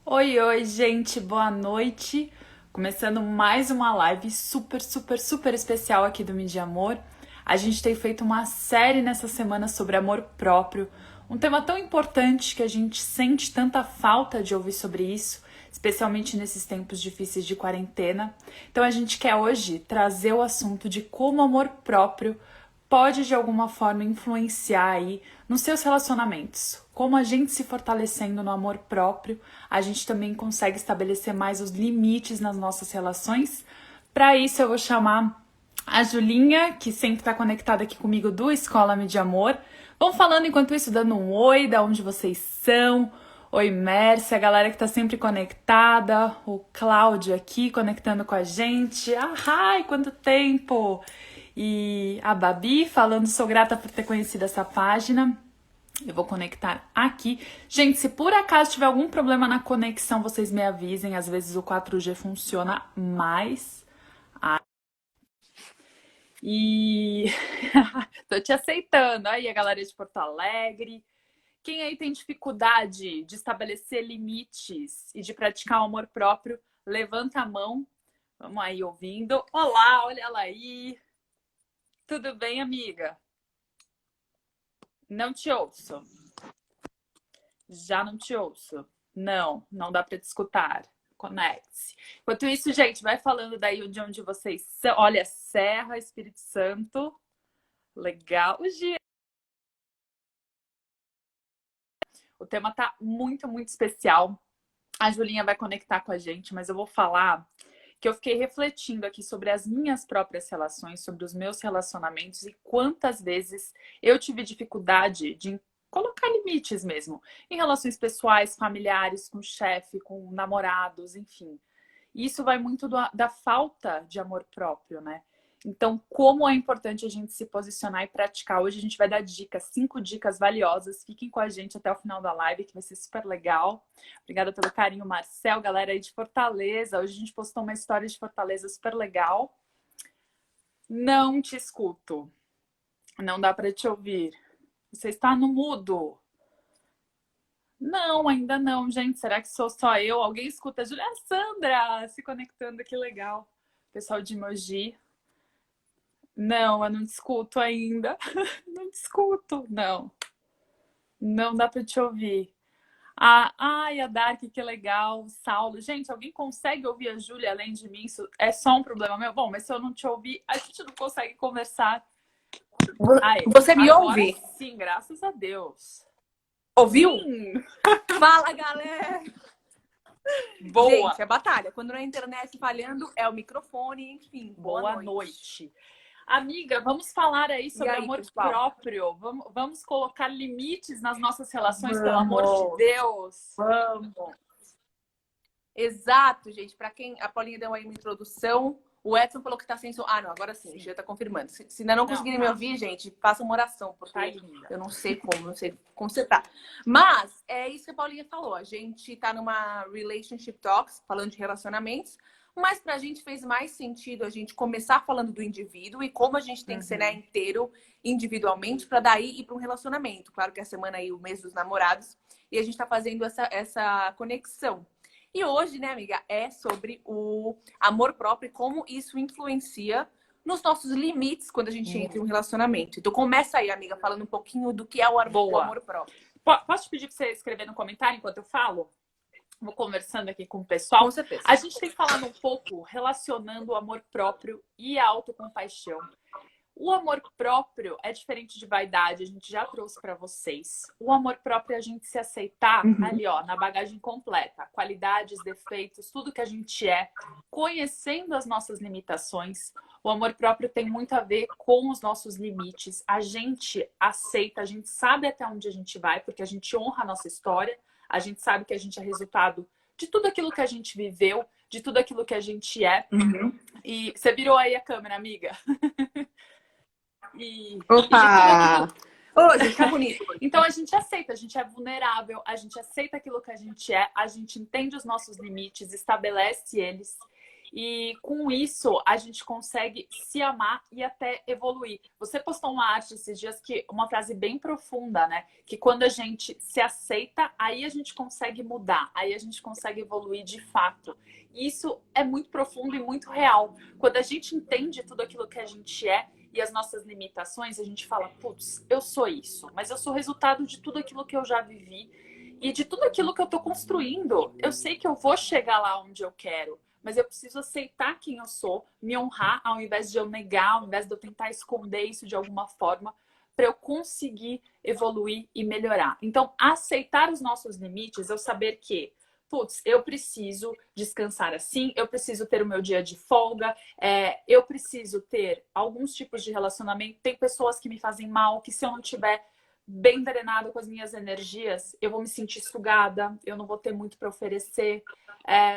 Oi, oi, gente, boa noite. Começando mais uma live super especial aqui do Mídia Amor. A gente tem feito uma série nessa semana sobre amor próprio, um tema tão importante que a gente sente tanta falta de ouvir sobre isso, especialmente nesses tempos difíceis de quarentena. Então a gente quer hoje trazer o assunto de como o amor próprio pode de alguma forma influenciar aí nos seus relacionamentos. Como a gente se fortalecendo no amor próprio, a gente também consegue estabelecer mais os limites nas nossas relações. Para isso eu vou chamar a Julinha, que sempre está conectada aqui comigo do Escola de Amor. Vão falando enquanto isso, dando um oi, da onde vocês são. Oi, Mércia, a galera que tá sempre conectada. O Cláudio aqui conectando com a gente. Ai, quanto tempo! E a Babi falando, sou grata por ter conhecido essa página. Eu vou conectar aqui. Gente, se por acaso tiver algum problema na conexão, vocês me avisem. Às vezes o 4G funciona mais. E tô te aceitando. Aí a galera de Porto Alegre. Quem aí tem dificuldade de estabelecer limites e de praticar o amor próprio, levanta a mão. Vamos aí ouvindo. Olá, olha ela aí. Tudo bem, amiga? Não te ouço. Já não te ouço. Não, não dá para te escutar. Conecte-se. Enquanto isso, gente, vai falando daí de onde vocês são. Olha, Serra, Espírito Santo. Legal. O tema tá muito especial. A Julinha vai conectar com a gente, mas eu vou falar que eu fiquei refletindo aqui sobre as minhas próprias relações, sobre os meus relacionamentos e quantas vezes eu tive dificuldade de colocar limites mesmo, em relações pessoais, familiares, com chefe, com namorados, enfim. E isso vai muito da falta de amor próprio, né? Então, como é importante a gente se posicionar e praticar. Hoje a gente vai dar dicas, 5 dicas valiosas. Fiquem com a gente até o final da live, que vai ser super legal. Obrigada pelo carinho, Marcel, galera aí de Fortaleza. Hoje a gente postou uma história de Fortaleza super legal. Não te escuto. Não dá para te ouvir. Você está no mudo. Não, ainda não, gente. Será que sou só eu? Alguém escuta a Julia Sandra se conectando, que legal. Pessoal de Mogi. Não, eu não te escuto ainda. Não te escuto, não. Não dá para te ouvir. Ai, a Dark, que legal. O Saulo. Gente, alguém consegue ouvir a Júlia além de mim? Isso é só um problema meu? Bom, mas se eu não te ouvir, a gente não consegue conversar. Ai, Você me agora ouve? sim, graças a Deus. Ouviu? Sim. Fala, galera! Boa. Gente, é batalha. Quando a internet falhando, é o microfone, enfim. Boa noite. Amiga, vamos falar aí sobre amor pessoal? próprio. Vamos colocar limites nas nossas relações, pelo amor de Vamos, Deus. vamos. Exato, gente. Para quem a Paulinha deu aí uma introdução, o Edson falou que tá sem som. Ah, não, agora sim, já tá confirmando. Se ainda não conseguirem me ouvir, gente, faça uma oração, porque Tá linda. eu não sei como você tá. Mas é isso que a Paulinha falou. A gente tá numa relationship talks, falando de relacionamentos, mas pra gente fez mais sentido a gente começar falando do indivíduo e como a gente tem que ser, né, inteiro individualmente para daí ir para um relacionamento. Claro que a semana aí, o mês dos namorados, e a gente tá fazendo essa conexão. E hoje, né, amiga, é sobre o amor próprio e como isso influencia nos nossos limites quando a gente entra em um relacionamento. Então começa aí, amiga, falando um pouquinho do que é o amor próprio. Posso te pedir para você escrever no comentário enquanto eu falo? Vou conversando aqui com o pessoal. Com certeza. A gente tem falado um pouco relacionando o amor próprio e a autocompaixão. O amor próprio é diferente de vaidade, a gente já trouxe para vocês. O amor próprio é a gente se aceitar ali, ó, na bagagem completa. Qualidades, defeitos, tudo que a gente é, conhecendo as nossas limitações. O amor próprio tem muito a ver com os nossos limites. A gente aceita, a gente sabe até onde a gente vai, porque a gente honra a nossa história. A gente sabe que a gente é resultado de tudo aquilo que a gente viveu, de tudo aquilo que a gente é. E você virou aí a câmera, amiga. Opa! Hoje tá bonito. Então a gente aceita, a gente é vulnerável, a gente aceita aquilo que a gente é, a gente entende os nossos limites, estabelece eles. E com isso, a gente consegue se amar e até evoluir. Você postou uma arte esses dias que uma frase bem profunda, né? Que quando a gente se aceita, aí a gente consegue mudar, aí a gente consegue evoluir de fato. E isso é muito profundo e muito real. Quando a gente entende tudo aquilo que a gente é e as nossas limitações, a gente fala, putz, eu sou isso, mas eu sou resultado de tudo aquilo que eu já vivi e de tudo aquilo que eu tô construindo. Eu sei que eu vou chegar lá onde eu quero, mas eu preciso aceitar quem eu sou, me honrar ao invés de eu negar, ao invés de eu tentar esconder isso de alguma forma, para eu conseguir evoluir e melhorar. Então, aceitar os nossos limites, eu saber que, putz, eu preciso descansar assim, eu preciso ter o meu dia de folga, eu preciso ter alguns tipos de relacionamento. Tem pessoas que me fazem mal, que se eu não tiver bem drenado com as minhas energias, eu vou me sentir sugada, eu não vou ter muito para oferecer.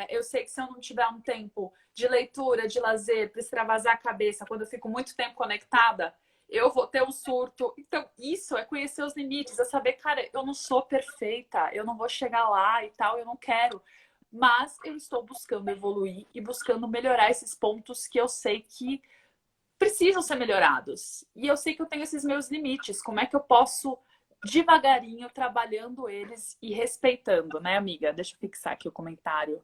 Eu sei que se eu não tiver um tempo de leitura, de lazer, para extravasar a cabeça, quando eu fico muito tempo conectada, eu vou ter um surto. Então, isso é conhecer os limites, é saber, cara, eu não sou perfeita, eu não vou chegar lá e tal, eu não quero. Mas eu estou buscando evoluir e buscando melhorar esses pontos que eu sei que precisam ser melhorados. E eu sei que eu tenho esses meus limites. Como é que eu posso, devagarinho, trabalhando eles e respeitando, né, amiga? Deixa eu fixar aqui o comentário.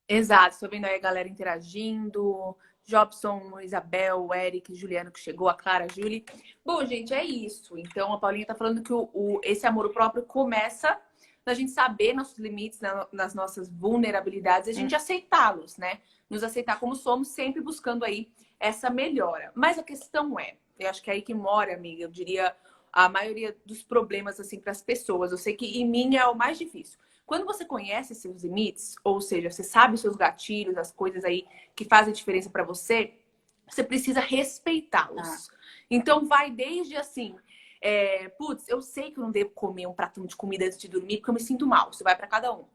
Exato, estou vendo aí a galera interagindo. Jobson, Isabel, o Eric, Juliano que chegou, a Clara, a Julie. Bom, gente, é isso. Então, a Paulinha tá falando que esse amor próprio começa na gente saber nossos limites, nas nossas vulnerabilidades, a gente aceitá-los, né? Nos aceitar como somos, sempre buscando aí essa melhora. Mas a questão é, eu acho que é aí que mora, amiga, eu diria, a maioria dos problemas, assim, para as pessoas. Eu sei que em mim é o mais difícil. Quando você conhece seus limites, ou seja, você sabe os seus gatilhos, as coisas aí que fazem diferença para você, você precisa respeitá-los. Então, vai desde assim, putz, eu sei que eu não devo comer um prato de comida antes de dormir porque eu me sinto mal. Isso vai para cada um.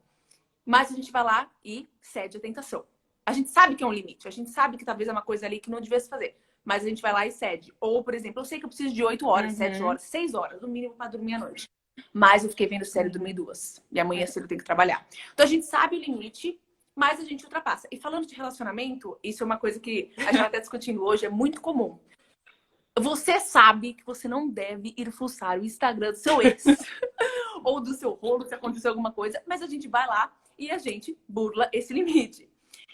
Mas a gente vai lá e cede a tentação. A gente sabe que é um limite. A gente sabe que talvez é uma coisa ali que não devia se fazer. Mas a gente vai lá e cede. Ou, por exemplo, eu sei que eu preciso de 8 horas, 7 horas, 6 horas, no mínimo, para dormir à noite. Mas eu fiquei vendo série dormir 2. E amanhã cedo eu tenho que trabalhar. Então a gente sabe o limite, mas a gente ultrapassa. E falando de relacionamento, isso é uma coisa que a gente vai até discutindo hoje, é muito comum. Você sabe que você não deve ir fuçar o Instagram do seu ex ou do seu rolo se aconteceu alguma coisa, mas a gente vai lá e a gente burla esse limite.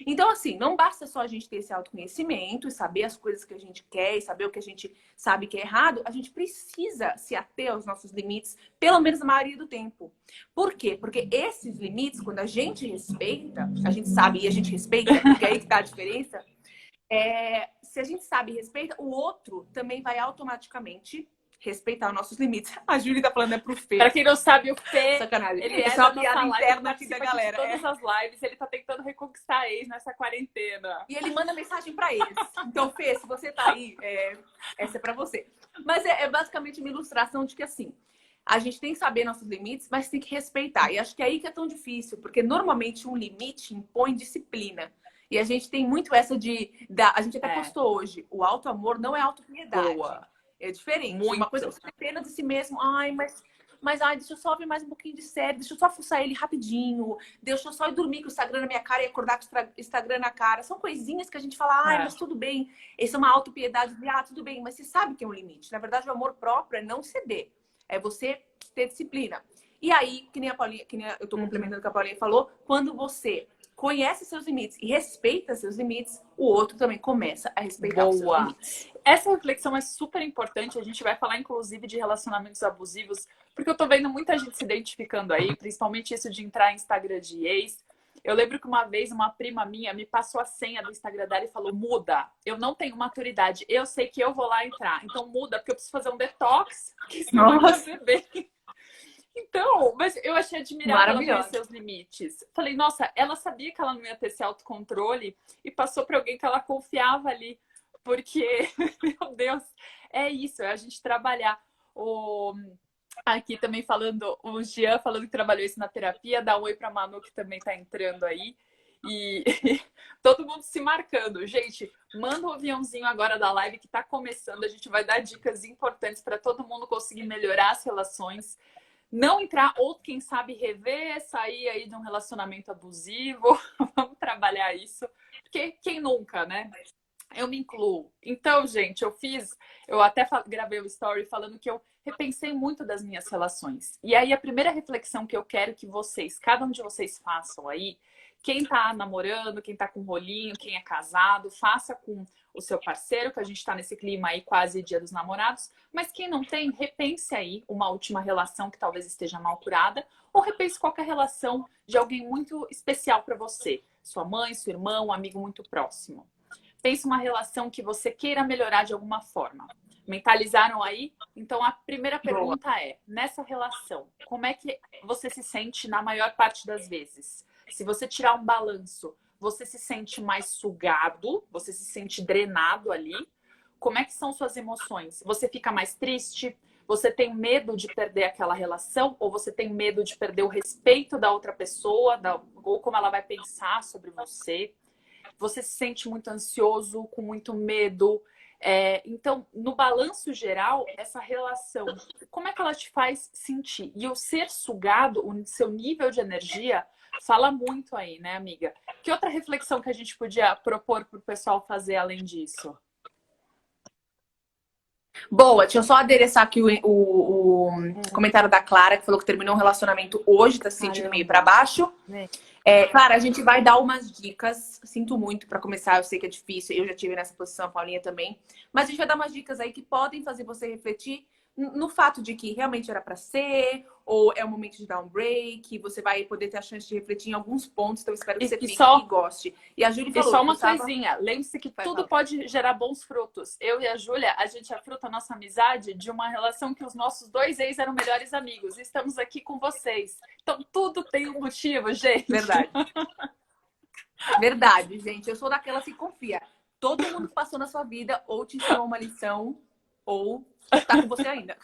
Então, assim, não basta só a gente ter esse autoconhecimento e saber as coisas que a gente quer e saber o que a gente sabe que é errado, a gente precisa se ater aos nossos limites, pelo menos na maioria do tempo. Por quê? Porque esses limites, quando a gente respeita, a gente sabe e a gente respeita, porque é aí que tá a diferença, se a gente sabe e respeita, o outro também vai automaticamente respeitar os nossos limites. A Júlia tá falando pro Fê. Pra quem não sabe, o Fê, sacanagem. ele é uma da piada nossa interna live, aqui da participa galera. de todas as lives, ele tá tentando reconquistar a ex nessa quarentena. E ele manda mensagem pra eles. Então, Fê, se você tá aí, essa é pra você. Mas é basicamente uma ilustração de que, assim, a gente tem que saber nossos limites, mas tem que respeitar. E acho que é aí que é tão difícil, porque normalmente um limite impõe disciplina. E a gente tem muito essa a gente até postou hoje, o auto-amor não é autopiedade. Boa. É diferente. Muito. Uma coisa é você ter pena de si mesmo. Ai, mas deixa eu só ver mais um pouquinho de série, deixa eu só fuçar ele rapidinho, deixa eu só ir dormir com o Instagram na minha cara e acordar com o Instagram na cara. São coisinhas que a gente fala, ai, mas tudo bem. Essa é uma autopiedade de, tudo bem, mas você sabe que é um limite. Na verdade, o amor próprio é não ceder. É você ter disciplina. E aí, que nem a Paulinha, que nem eu tô complementando o que a Paulinha falou, quando você conhece seus limites e respeita seus limites, o outro também começa a respeitar os seus limites. Essa reflexão é super importante. A gente vai falar, inclusive, de relacionamentos abusivos, porque eu tô vendo muita gente se identificando aí, principalmente isso de entrar em Instagram de ex. Eu lembro que uma vez uma prima minha me passou a senha do Instagram dela e falou, muda, eu não tenho maturidade, eu sei que eu vou lá entrar, então muda, porque eu preciso fazer um detox, porque senão vai fazer bem. Então, mas eu achei admirável ela conhecer os limites. Falei, nossa, ela sabia que ela não ia ter esse autocontrole e passou para alguém que ela confiava ali. Porque, meu Deus, é isso, é a gente trabalhar. Aqui também falando, o Jean falando que trabalhou isso na terapia, dá um oi pra Manu que também tá entrando aí. E todo mundo se marcando. Gente, manda um aviãozinho agora da live que tá começando. A gente vai dar dicas importantes para todo mundo conseguir melhorar as relações. não entrar, ou quem sabe rever, sair aí de um relacionamento abusivo. Vamos trabalhar isso. Porque quem nunca, né? Eu me incluo. Então, gente, eu até gravei o story falando que eu repensei muito das minhas relações. E aí, a primeira reflexão que eu quero que vocês, cada um de vocês façam aí, quem tá namorando, quem tá com rolinho, quem é casado, faça com o seu parceiro, que a gente tá nesse clima aí quase Dia dos Namorados. Mas quem não tem, repense aí uma última relação que talvez esteja mal curada, ou repense qualquer relação de alguém muito especial para você. Sua mãe, seu irmão, um amigo muito próximo. Pense uma relação que você queira melhorar de alguma forma. Mentalizaram aí? Então, a primeira pergunta é, nessa relação, como é que você se sente na maior parte das vezes? Se você tirar um balanço, você se sente mais sugado? Você se sente drenado ali? Como é que são suas emoções? Você fica mais triste? Você tem medo de perder aquela relação? Ou você tem medo de perder o respeito da outra pessoa? Ou como ela vai pensar sobre você? Você se sente muito ansioso, com muito medo. Então, no balanço geral, essa relação, como é que ela te faz sentir? E o ser sugado, o seu nível de energia, fala muito aí, né, amiga? Que outra reflexão que a gente podia propor para o pessoal fazer além disso? Boa, deixa eu só adereçar aqui o comentário da Clara, que falou que terminou um relacionamento hoje, tá se sentindo meio pra baixo. Clara, a gente vai dar umas dicas. Sinto muito pra começar, eu sei que é difícil, eu já tive nessa posição, a Paulinha também. Mas a gente vai dar umas dicas aí que podem fazer você refletir no fato de que realmente era pra ser, ou é o momento de dar um break, você vai poder ter a chance de refletir em alguns pontos, então espero que você fique e goste. E a Júlia falou... E só uma coisinha, lembre-se que tudo pode gerar bons frutos. Eu e a Júlia, a gente fruta a nossa amizade de uma relação que os nossos 2 ex eram melhores amigos. Estamos aqui com vocês. Então tudo tem um motivo, gente. Verdade. Verdade, gente. Eu sou daquela que confia. Todo mundo que passou na sua vida ou te ensinou uma lição ou tá com você ainda.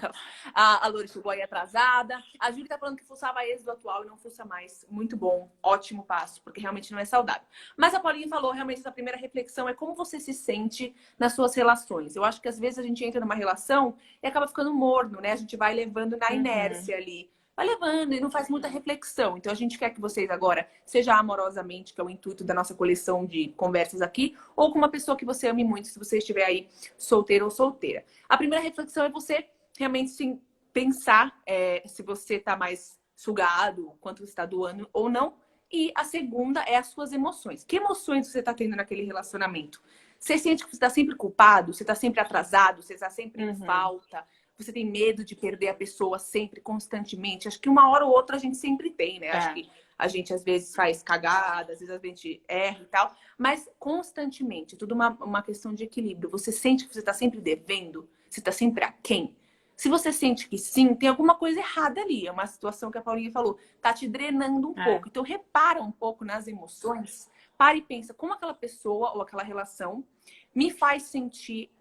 A Lori chegou aí atrasada. A Júlia tá falando que fuçava ex do atual e não fuça mais. Muito bom. Ótimo passo, porque realmente não é saudável. Mas a Paulinha falou, realmente, essa primeira reflexão é como você se sente nas suas relações. Eu acho que às vezes a gente entra numa relação e acaba ficando morno, né? A gente vai levando na inércia ali. Vai levando e não faz muita reflexão. Então a gente quer que vocês agora, seja amorosamente, que é o intuito da nossa coleção de conversas aqui, ou com uma pessoa que você ame muito, se você estiver aí solteiro ou solteira. A primeira reflexão é você realmente sim, pensar se você está mais sugado, quanto você está doando ou não. E a segunda é as suas emoções. Que emoções você está tendo naquele relacionamento? Você sente que você está sempre culpado? Você está sempre atrasado? Você está sempre em falta? Você tem medo de perder a pessoa sempre, constantemente? Acho que uma hora ou outra a gente sempre tem, né? Acho que a gente às vezes faz cagada, às vezes a gente erra e tal. Mas constantemente, é tudo uma questão de equilíbrio. Você sente que você está sempre devendo? Você está sempre aquém? Se você sente que sim, tem alguma coisa errada ali. É uma situação que a Paulinha falou. Tá te drenando um pouco. Então repara um pouco nas emoções. Para e pensa como aquela pessoa ou aquela relação me faz sentir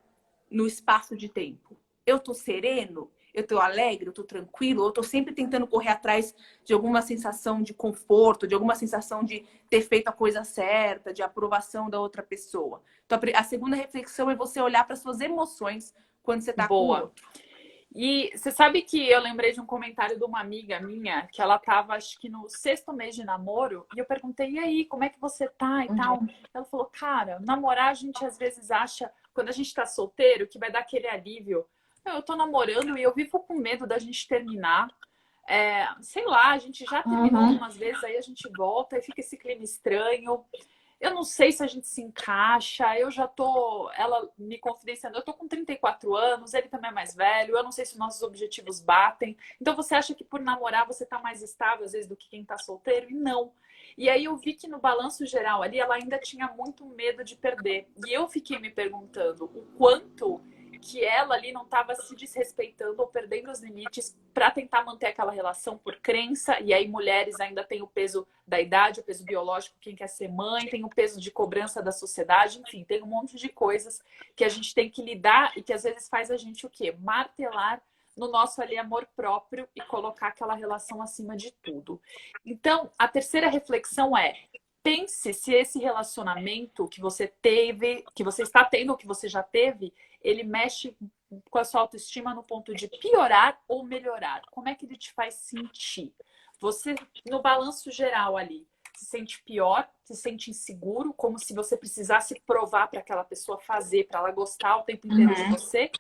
no espaço de tempo. Eu tô sereno? Eu tô alegre? Eu tô tranquilo? Eu tô sempre tentando correr atrás de alguma sensação de conforto, de alguma sensação de ter feito a coisa certa, de aprovação da outra pessoa. Então, a segunda reflexão é você olhar para suas emoções quando você tá com o outro. E você sabe que eu lembrei de um comentário de uma amiga minha, que ela tava, acho que no 6º mês de namoro, e eu perguntei, e aí, como é que você tá e tal? Ela falou, cara, namorar a gente às vezes acha, quando a gente tá solteiro, que vai dar aquele alívio. Eu tô namorando e eu vivo com medo da gente terminar. Sei lá, a gente já terminou algumas vezes, aí a gente volta e fica esse clima estranho. Eu não sei se a gente se encaixa, ela me confidenciando, eu tô com 34 anos, ele também é mais velho, eu não sei se nossos objetivos batem. Então você acha que por namorar você tá mais estável às vezes do que quem tá solteiro? E não. E aí eu vi que no balanço geral ali ela ainda tinha muito medo de perder. E eu fiquei me perguntando o quanto que ela ali não estava se desrespeitando ou perdendo os limites para tentar manter aquela relação por crença. E aí mulheres ainda têm o peso da idade, o peso biológico, quem quer ser mãe, tem o peso de cobrança da sociedade, enfim, tem um monte de coisas que a gente tem que lidar e que às vezes faz a gente o quê? Martelar no nosso ali amor próprio e colocar aquela relação acima de tudo. Então, a terceira reflexão é: pense se esse relacionamento que você teve, que você está tendo ou que você já teve, ele mexe com a sua autoestima no ponto de piorar ou melhorar? Como é que ele te faz sentir? Você, no balanço geral ali, se sente pior, se sente inseguro, como se você precisasse provar para aquela pessoa fazer, para ela gostar o tempo inteiro de você?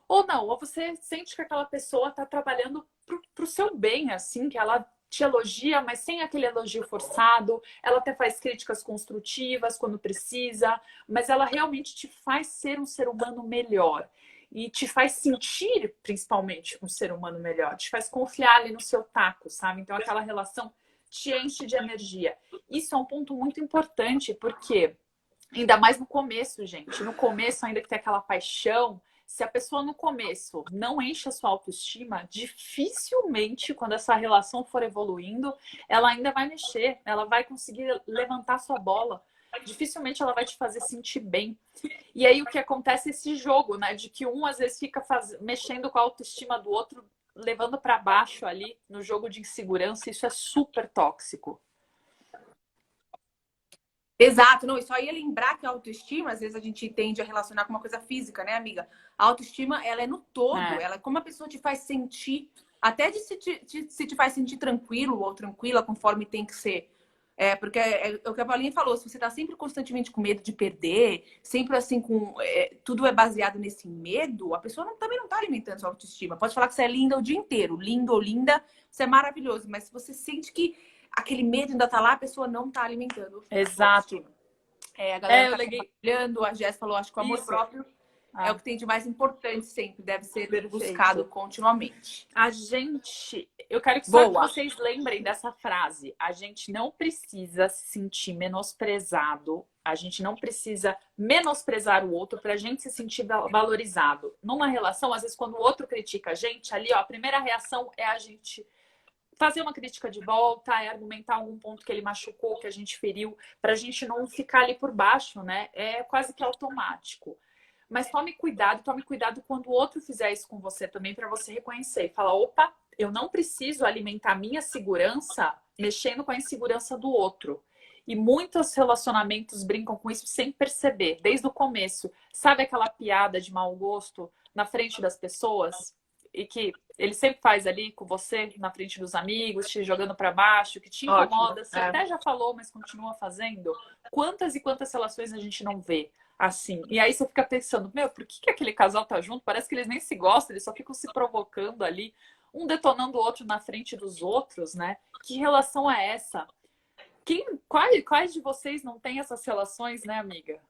Ou não, ou você sente que aquela pessoa está trabalhando pro seu bem, assim, que ela te elogia, mas sem aquele elogio forçado, ela até faz críticas construtivas quando precisa, mas ela realmente te faz ser um ser humano melhor. E te faz sentir, principalmente, um ser humano melhor. Te faz confiar ali no seu taco, sabe? Então, aquela relação te enche de energia. Isso é um ponto muito importante, porque ainda mais no começo, gente. No começo, ainda que tem aquela paixão, se a pessoa no começo não enche a sua autoestima, dificilmente, quando essa relação for evoluindo, ela ainda vai mexer, ela vai conseguir levantar sua bola. Dificilmente ela vai te fazer sentir bem. E aí o que acontece é esse jogo, né? De que um às vezes fica mexendo com a autoestima do outro, levando para baixo ali no jogo de insegurança. Isso é super tóxico. Exato, não, e só ia lembrar que a autoestima, às vezes a gente tende a relacionar com uma coisa física, né, amiga? A autoestima, ela é no todo, ela é como a pessoa te faz sentir, até de se te faz sentir tranquilo ou tranquila, conforme tem que ser. Porque é o que a Paulinha falou, se você tá sempre constantemente com medo de perder, sempre assim, tudo é baseado nesse medo, a pessoa também não tá alimentando sua autoestima. Pode falar que você é linda o dia inteiro, lindo ou linda, você é maravilhoso, mas se você sente que aquele medo ainda tá lá, a pessoa não tá alimentando. Exato. A galera tá compartilhando, a Jess falou, acho que o amor próprio é o que tem de mais importante sempre, deve ser buscado continuamente. A gente, eu quero que só que vocês lembrem dessa frase. A gente não precisa se sentir menosprezado, a gente não precisa menosprezar o outro pra gente se sentir valorizado. Numa relação, às vezes quando o outro critica a gente, ali ó, a primeira reação é a gente fazer uma crítica de volta, é argumentar algum ponto que ele machucou, que a gente feriu, pra gente não ficar ali por baixo, né? É quase que automático. Mas tome cuidado quando o outro fizer isso com você também, para você reconhecer e falar, opa, eu não preciso alimentar minha segurança mexendo com a insegurança do outro. E muitos relacionamentos brincam com isso sem perceber, desde o começo. Sabe aquela piada de mau gosto na frente das pessoas? E que ele sempre faz ali com você, na frente dos amigos, te jogando para baixo, que te incomoda. Você até já falou, mas continua fazendo. Quantas e quantas relações a gente não vê assim? E aí você fica pensando, meu, por que aquele casal tá junto? Parece que eles nem se gostam, eles só ficam se provocando ali, um detonando o outro na frente dos outros, né? Que relação é essa? Quais de vocês não têm essas relações, né, amiga?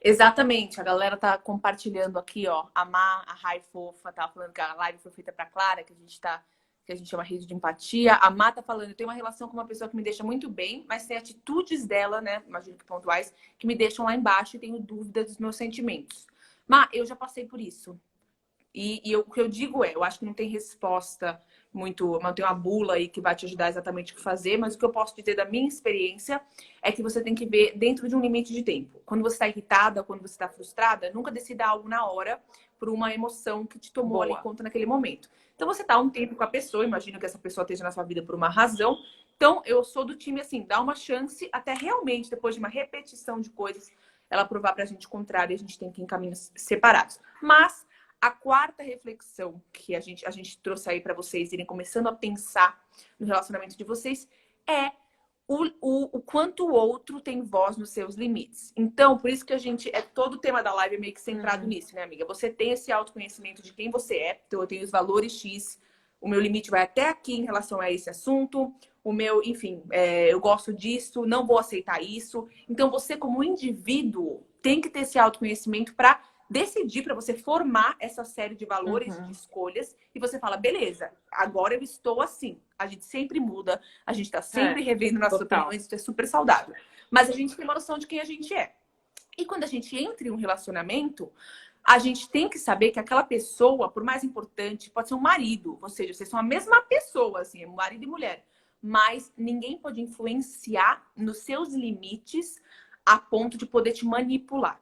Exatamente, a galera tá compartilhando aqui, ó. A Má, a Rai Fofa, tá falando que a live foi feita pra Clara, que a gente é uma rede de empatia. A Má tá falando, eu tenho uma relação com uma pessoa que me deixa muito bem, mas tem atitudes dela, né? Imagino que pontuais, que me deixam lá embaixo e tenho dúvida dos meus sentimentos. Má, eu já passei por isso. O que eu digo eu acho que não tem resposta muito, não tem uma bula aí que vai te ajudar exatamente o que fazer, mas o que eu posso dizer da minha experiência é que você tem que ver dentro de um limite de tempo. Quando você está irritada, quando você está frustrada, nunca decida algo na hora por uma emoção que te tomou ali conta naquele momento. Então você tá um tempo com a pessoa, imagino que essa pessoa esteja na sua vida por uma razão. Então eu sou do time assim, dá uma chance até realmente, depois de uma repetição de coisas, ela provar pra gente o contrário e a gente tem que ir em caminhos separados. Mas a quarta reflexão que a gente trouxe aí para vocês irem começando a pensar no relacionamento de vocês é o quanto o outro tem voz nos seus limites. Então, por isso que todo o tema da live é meio que centrado nisso, né, amiga? Você tem esse autoconhecimento de quem você é. Então, eu tenho os valores X, o meu limite vai até aqui em relação a esse assunto. O meu, enfim, eu gosto disso, não vou aceitar isso. Então, você como indivíduo tem que ter esse autoconhecimento para decidir, para você formar essa série de valores, de escolhas, e você fala, beleza, agora eu estou assim. A gente sempre muda, a gente tá sempre revendo nossas opiniões, isso é super saudável. Mas a gente tem uma noção de quem a gente é. E quando a gente entra em um relacionamento, a gente tem que saber que aquela pessoa, por mais importante, pode ser um marido, ou seja, vocês são a mesma pessoa, assim, marido e mulher. Mas ninguém pode influenciar nos seus limites a ponto de poder te manipular.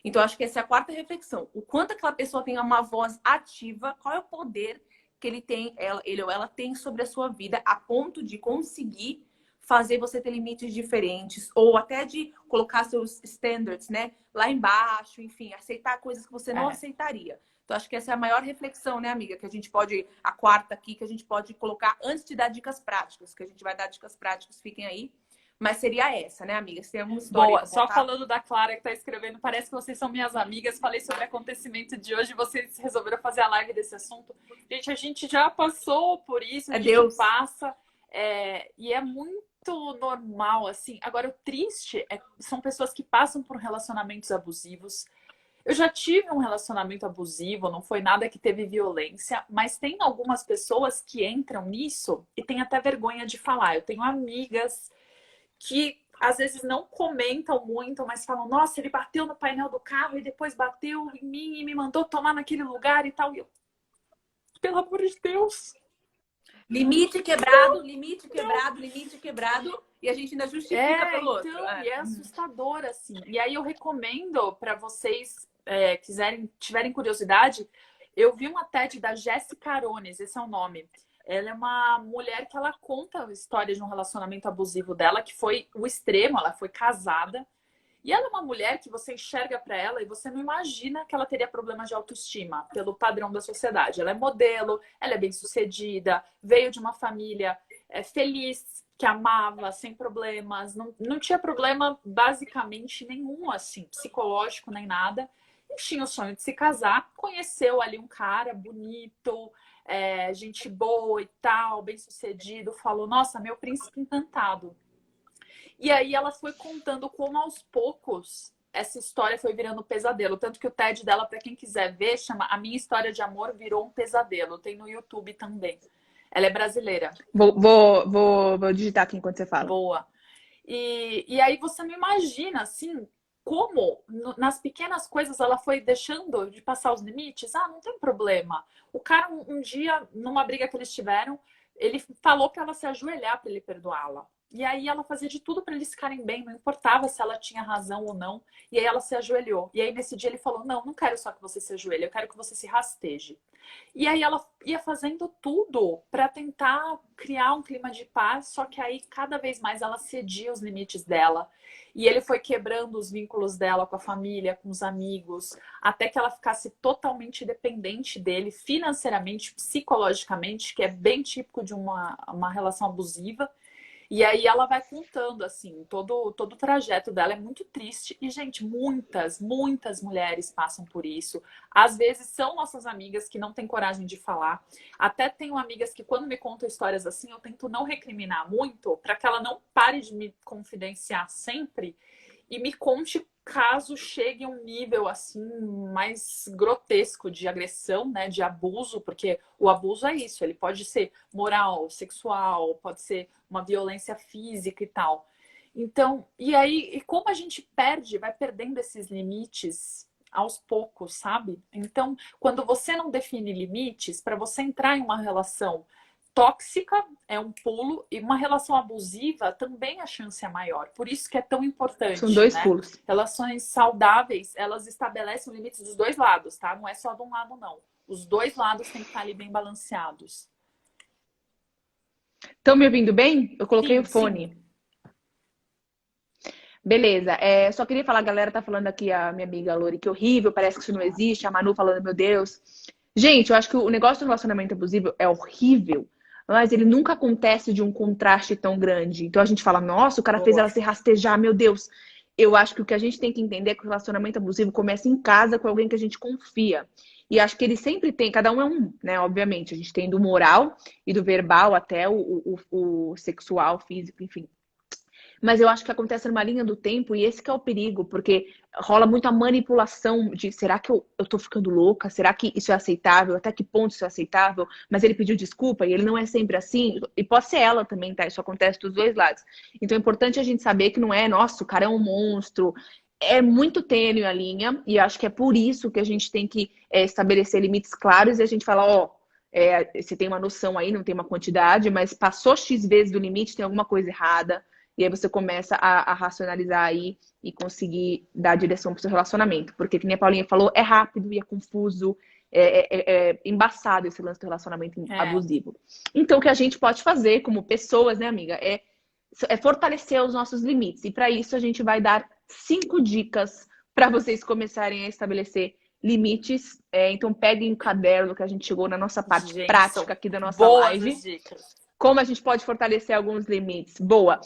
Então, acho que essa é a quarta reflexão. O quanto aquela pessoa tem uma voz ativa, qual é o poder que ele ou ela tem sobre a sua vida, a ponto de conseguir fazer você ter limites diferentes, ou até de colocar seus standards, né, lá embaixo, enfim, aceitar coisas que você não aceitaria. Então, acho que essa é a maior reflexão, né, amiga? Que a gente pode, a quarta aqui, que a gente pode colocar antes de dar dicas práticas, que a gente vai dar dicas práticas, fiquem aí. Mas seria essa, né, amiga? Você tem alguma história Boa, pra só contar? falando da Clara que tá escrevendo, parece que vocês são minhas amigas. Falei sobre o acontecimento de hoje, vocês resolveram fazer a live desse assunto. Gente, a gente já passou por isso, a É gente Deus. passa, e é muito normal, assim. Agora, o triste são pessoas que passam por relacionamentos abusivos. Eu já tive um relacionamento abusivo, não foi nada que teve violência, mas tem algumas pessoas que entram nisso e têm até vergonha de falar. Eu tenho amigas que às vezes não comentam muito, mas falam: nossa, ele bateu no painel do carro e depois bateu em mim e me mandou tomar naquele lugar e tal. E eu, pelo amor de Deus. Limite quebrado, limite quebrado, limite quebrado. E a gente ainda justifica pelo outro. Então, e é assustador, assim. E aí eu recomendo para vocês, tiverem curiosidade, eu vi uma TED da Jéssica Arones, esse é o nome. Ela é uma mulher que ela conta a história de um relacionamento abusivo dela, que foi o extremo, ela foi casada. E ela é uma mulher que você enxerga para ela e você não imagina que ela teria problemas de autoestima pelo padrão da sociedade. Ela é modelo, ela é bem-sucedida, veio de uma família feliz, que amava, sem problemas, não tinha problema basicamente nenhum, assim, psicológico nem nada. E tinha o sonho de se casar, conheceu ali um cara bonito, gente boa e tal, bem-sucedido, falou: nossa, meu príncipe encantado. E aí ela foi contando como aos poucos essa história foi virando um pesadelo. Tanto que o TED dela, para quem quiser ver, chama A Minha História de Amor Virou um Pesadelo. Tem no YouTube também. Ela é brasileira. Vou digitar aqui enquanto você fala. Boa. E aí você não imagina, assim, como nas pequenas coisas ela foi deixando de passar os limites. Ah, não tem problema. O cara, um dia, numa briga que eles tiveram, ele falou para ela se ajoelhar para ele perdoá-la. E aí ela fazia de tudo para eles ficarem bem, não importava se ela tinha razão ou não. E aí ela se ajoelhou. E aí nesse dia ele falou: não quero só que você se ajoelhe, eu quero que você se rasteje. E aí ela ia fazendo tudo para tentar criar um clima de paz, só que aí cada vez mais ela cedia os limites dela. E ele foi quebrando os vínculos dela com a família, com os amigos, até que ela ficasse totalmente dependente dele, financeiramente, psicologicamente, que é bem típico de uma relação abusiva. E aí ela vai contando, assim, todo o trajeto dela é muito triste. E, gente, muitas mulheres passam por isso. Às vezes são nossas amigas que não têm coragem de falar. Até tenho amigas que, quando me contam histórias assim, eu tento não recriminar muito, para que ela não pare de me confidenciar sempre e me conte caso chegue a um nível assim mais grotesco de agressão, né, de abuso, porque o abuso é isso, ele pode ser moral, sexual, pode ser uma violência física e tal. Então, e aí, e como a gente vai perdendo esses limites aos poucos, sabe? Então, quando você não define limites, para você entrar em uma relação tóxica é um pulo e uma relação abusiva também a chance é maior. Por isso que é tão importante, São dois né? pulos. Relações saudáveis, elas estabelecem limites dos dois lados, tá? Não é só de um lado, não. Os dois lados têm que estar ali bem balanceados. Estão me ouvindo bem? Eu coloquei Sim, o fone. sim. Beleza. Só queria falar, a galera tá falando aqui, a minha amiga Lori, que horrível, parece que isso não existe. A Manu falando, meu Deus. Gente, eu acho que o negócio do relacionamento abusivo é horrível, mas ele nunca acontece de um contraste tão grande. Então a gente fala: nossa, o cara fez ela se rastejar, meu Deus. Eu acho que o que a gente tem que entender é que o relacionamento abusivo começa em casa com alguém que a gente confia. E acho que ele sempre tem, cada um é um, né? Obviamente, a gente tem do moral e do verbal até o sexual, físico, enfim. Mas eu acho que acontece numa linha do tempo e esse que é o perigo, porque rola muito a manipulação de: será que eu tô ficando louca? Será que isso é aceitável? Até que ponto isso é aceitável? Mas ele pediu desculpa e ele não é sempre assim. E pode ser ela também, tá? Isso acontece dos dois lados. Então é importante a gente saber que não é: nossa, o cara é um monstro. É muito tênue a linha e acho que é por isso que a gente tem que estabelecer limites claros e a gente fala: ó, você tem uma noção aí, não tem uma quantidade, mas passou X vezes do limite, tem alguma coisa errada. E aí você começa a racionalizar aí e conseguir dar direção pro seu relacionamento. Porque, como a Paulinha falou, é rápido e é confuso, é embaçado esse lance do relacionamento abusivo. Então, o que a gente pode fazer como pessoas, né, amiga, é é fortalecer os nossos limites. E para isso a gente vai dar 5 dicas para vocês começarem a estabelecer limites. Então peguem o caderno que a gente chegou na nossa parte Gente, prática são aqui da nossa boas live. as dicas. Como a gente pode fortalecer alguns limites. Boa.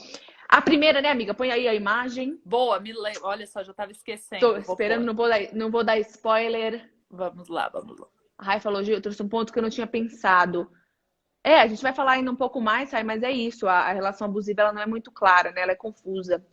A primeira, né, amiga? Põe aí a imagem. Boa, me lembro. Olha só, já tava esquecendo. Tô esperando, não vou dar spoiler. Vamos lá, vamos lá. A Rai falou, Gil, eu trouxe um ponto que eu não tinha pensado. A gente vai falar ainda um pouco mais, Rai, mas é isso. A relação abusiva, ela não é muito clara, né? Ela é confusa.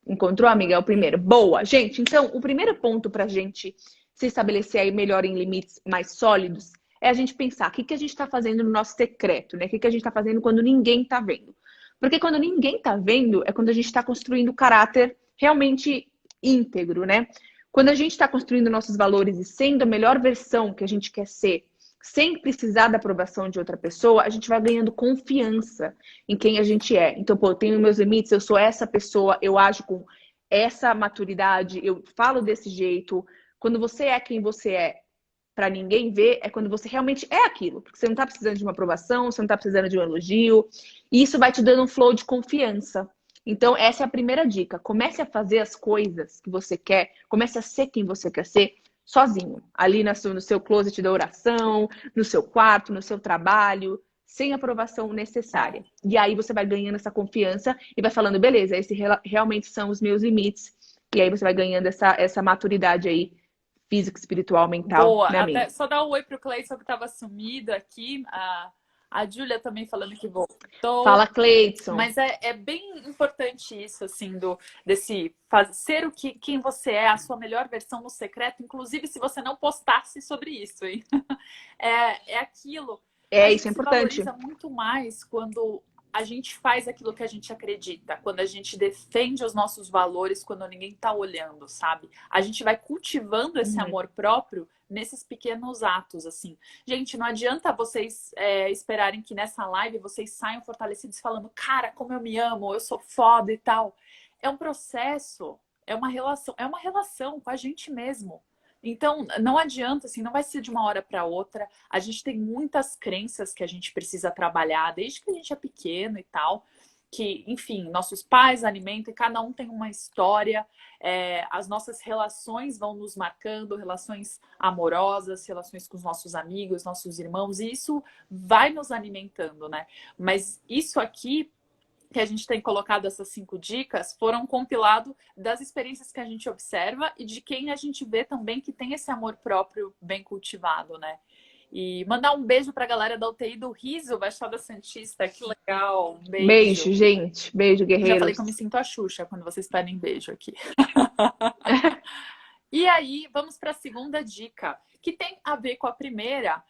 Encontrou, amiga? É o primeiro. Boa. Gente, então, o primeiro ponto pra gente se estabelecer aí melhor em limites mais sólidos é a gente pensar o que a gente tá fazendo no nosso secreto, né? O que a gente tá fazendo quando ninguém tá vendo. Porque quando ninguém tá vendo, é quando a gente tá construindo o caráter realmente íntegro, né? Quando a gente tá construindo nossos valores e sendo a melhor versão que a gente quer ser, sem precisar da aprovação de outra pessoa, a gente vai ganhando confiança em quem a gente é. Então, pô, eu tenho meus limites, eu sou essa pessoa, eu ajo com essa maturidade, eu falo desse jeito. Quando você é quem você é, para ninguém ver, é quando você realmente é aquilo. Porque você não tá precisando de uma aprovação, você não tá precisando de um elogio. E isso vai te dando um flow de confiança. Então, essa é a primeira dica. Comece a fazer as coisas que você quer, comece a ser quem você quer ser, sozinho. Ali no seu closet da oração, no seu quarto, no seu trabalho, sem aprovação necessária. E aí você vai ganhando essa confiança e vai falando, beleza, esses realmente são os meus limites. E aí você vai ganhando essa maturidade aí, física, espiritual, mental. Boa, né, amiga? até só dar um oi pro Cleison que tava sumido aqui. A Júlia também falando que voltou. Fala, Cleidson. Mas é bem importante isso, assim, desse ser quem você é, a sua melhor versão no secreto, inclusive se você não postasse sobre isso, hein? É aquilo. Isso é importante. Se valoriza muito mais quando a gente faz aquilo que a gente acredita, quando a gente defende os nossos valores, quando ninguém tá olhando, sabe? A gente vai cultivando esse amor próprio nesses pequenos atos, assim. Gente, não adianta vocês esperarem que nessa live vocês saiam fortalecidos falando, cara, como eu me amo, eu sou foda e tal. É um processo, é uma relação com a gente mesmo. Então, não adianta, assim, não vai ser de uma hora para outra. A gente tem muitas crenças que a gente precisa trabalhar desde que a gente é pequeno e tal. Que, enfim, nossos pais alimentam e cada um tem uma história. As nossas relações vão nos marcando, relações amorosas, relações com os nossos amigos, nossos irmãos, e isso vai nos alimentando, né? Mas isso aqui que a gente tem colocado, essas 5 dicas, foram compilado das experiências que a gente observa e de quem a gente vê também que tem esse amor próprio bem cultivado, né? E mandar um beijo pra galera da UTI do Riso, Baixada Santista. Que legal. Um beijo. Beijo, gente. Beijo, guerreiros. Já falei que eu me sinto a Xuxa quando vocês pedem beijo aqui. E aí, vamos para a segunda dica, que tem a ver com a primeira,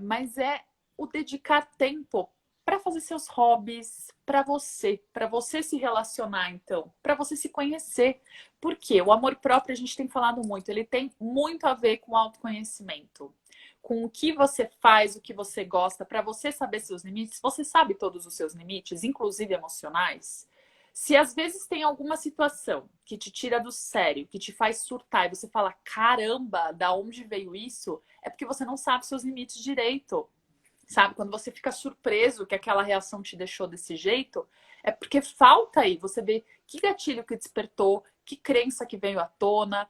mas é o dedicar tempo para fazer seus hobbies, para você se relacionar, então, para você se conhecer. Por quê? O amor próprio, a gente tem falado muito, ele tem muito a ver com autoconhecimento. Com o que você faz, o que você gosta, para você saber seus limites. Você sabe todos os seus limites, inclusive emocionais? Se às vezes tem alguma situação que te tira do sério, que te faz surtar, e você fala, caramba, da onde veio isso? É porque você não sabe seus limites direito. Sabe? Quando você fica surpreso que aquela reação te deixou desse jeito, é porque falta aí você ver que gatilho que despertou, que crença que veio à tona,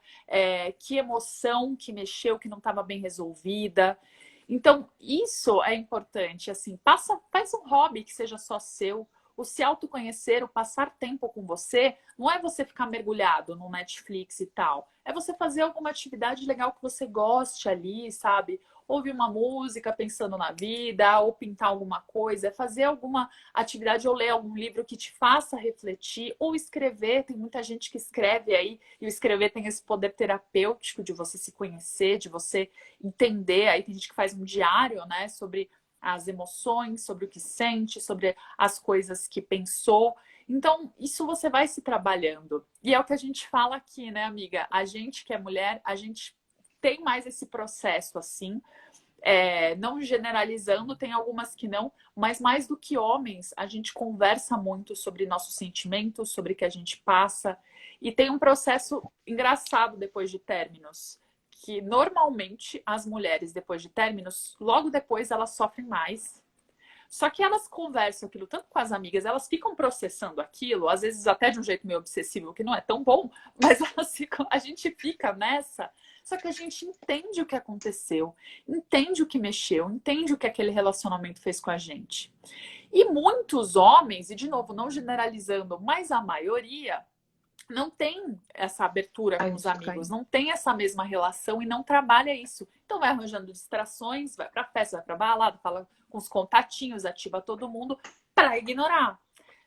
que emoção que mexeu, que não estava bem resolvida. Então, isso é importante, assim, faz um hobby que seja só seu. O se autoconhecer, o passar tempo com você, não é você ficar mergulhado no Netflix e tal. É você fazer alguma atividade legal que você goste ali, sabe? Ouvir uma música pensando na vida, ou pintar alguma coisa, é fazer alguma atividade ou ler algum livro que te faça refletir, ou escrever. Tem muita gente que escreve aí, e o escrever tem esse poder terapêutico de você se conhecer, de você entender. Aí tem gente que faz um diário, né, sobre as emoções, sobre o que sente, sobre as coisas que pensou. Então, isso você vai se trabalhando. E é o que a gente fala aqui, né, amiga? A gente que é mulher, a gente tem mais esse processo, assim, não generalizando, tem algumas que não, mas mais do que homens, a gente conversa muito sobre nossos sentimentos, sobre o que a gente passa, e tem um processo engraçado depois de términos, que normalmente as mulheres, depois de términos, logo depois elas sofrem mais, Só que elas conversam aquilo tanto com as amigas, elas ficam processando aquilo, às vezes até de um jeito meio obsessivo, que não é tão bom, mas a gente fica nessa. Só que a gente entende o que aconteceu, entende o que mexeu, entende o que aquele relacionamento fez com a gente. E muitos homens, e de novo, não generalizando, mas a maioria não tem essa abertura com os amigos, não tem essa mesma relação e não trabalha isso. Então vai arranjando distrações, vai pra festa, vai pra balada, fala com os contatinhos, ativa todo mundo para ignorar.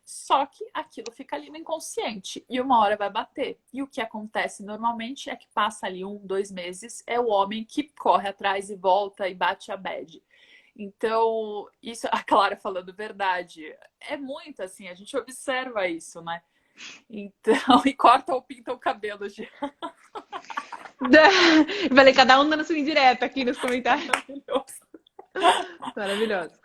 Só que aquilo fica ali no inconsciente e uma hora vai bater. E o que acontece normalmente é que passa ali 1, 2 meses, é o homem que corre atrás e volta e bate a bad. Então, isso, a Clara falando verdade, é muito assim, a gente observa isso, né? Então, e corta ou pinta o cabelo já. Falei, cada um dando sua indireta aqui nos comentários. Maravilhoso. Maravilhoso.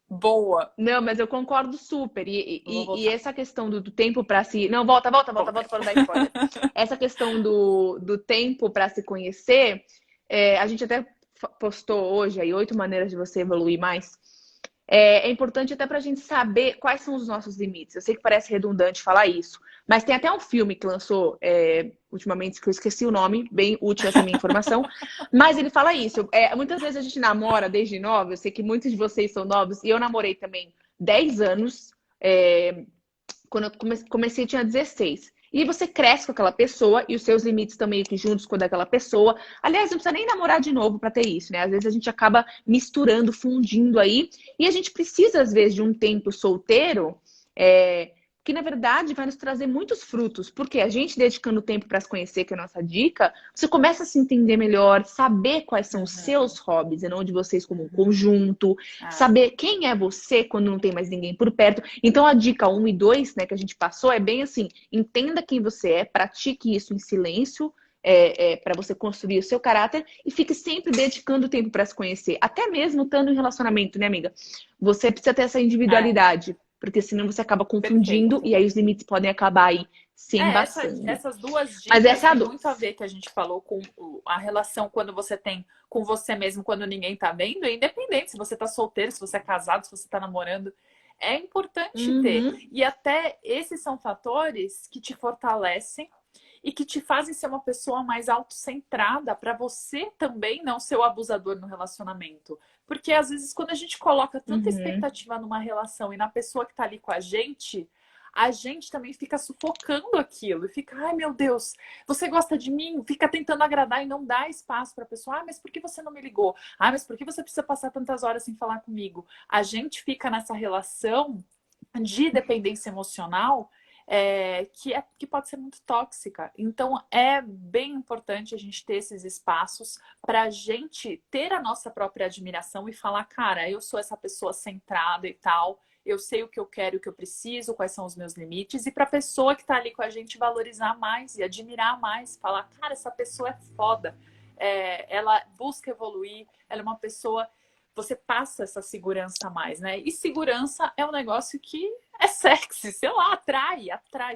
Boa. Não, mas eu concordo super. E essa questão do tempo para se. Não, volta para não dar spoiler. Essa questão do tempo para se conhecer, a gente até postou hoje aí 8 maneiras de você evoluir mais. É importante até pra gente saber quais são os nossos limites. Eu sei que parece redundante falar isso, mas tem até um filme que lançou ultimamente, que eu esqueci o nome, bem útil essa minha informação, mas ele fala isso. Muitas vezes a gente namora desde nova, eu sei que muitos de vocês são novos, e eu namorei também 10 anos, quando eu comecei eu tinha 16. E você cresce com aquela pessoa e os seus limites estão meio que juntos com o daquela pessoa. Aliás, não precisa nem namorar de novo para ter isso, né? Às vezes a gente acaba misturando, fundindo aí. E a gente precisa, às vezes, de um tempo solteiro, que na verdade vai nos trazer muitos frutos. Porque a gente dedicando tempo para se conhecer, que é a nossa dica, você começa a se entender melhor, saber quais são os seus hobbies, e não de vocês como um conjunto, saber quem é você quando não tem mais ninguém por perto. Então a dica 1 e 2, né, que a gente passou, é bem assim: entenda quem você é, pratique isso em silêncio, para você construir o seu caráter, e fique sempre dedicando tempo para se conhecer, até mesmo estando em relacionamento, né, amiga? Você precisa ter essa individualidade. Porque senão você acaba confundindo. Perfeito. E aí os limites podem acabar aí se embaçando. Essas duas dicas têm muito a ver que a gente falou com a relação quando você tem com você mesmo, quando ninguém tá vendo, independente se você tá solteiro, se você é casado, se você tá namorando. É importante ter. E até esses são fatores que te fortalecem e que te fazem ser uma pessoa mais autocentrada para você também não ser o abusador no relacionamento. Porque às vezes quando a gente coloca tanta expectativa numa relação e na pessoa que tá ali com a gente também fica sufocando aquilo. E fica, ai meu Deus, você gosta de mim? Fica tentando agradar e não dá espaço pra pessoa. Ah, mas por que você não me ligou? Ah, mas por que você precisa passar tantas horas sem falar comigo? A gente fica nessa relação de dependência emocional que pode ser muito tóxica. Então, é bem importante a gente ter esses espaços para a gente ter a nossa própria admiração e falar, cara, eu sou essa pessoa centrada e tal, eu sei o que eu quero e o que eu preciso, quais são os meus limites, e para a pessoa que está ali com a gente valorizar mais e admirar mais, falar, cara, essa pessoa é foda, ela busca evoluir, ela é uma pessoa... Você passa essa segurança a mais, né? E segurança é um negócio que é sexy, sei lá, atrai,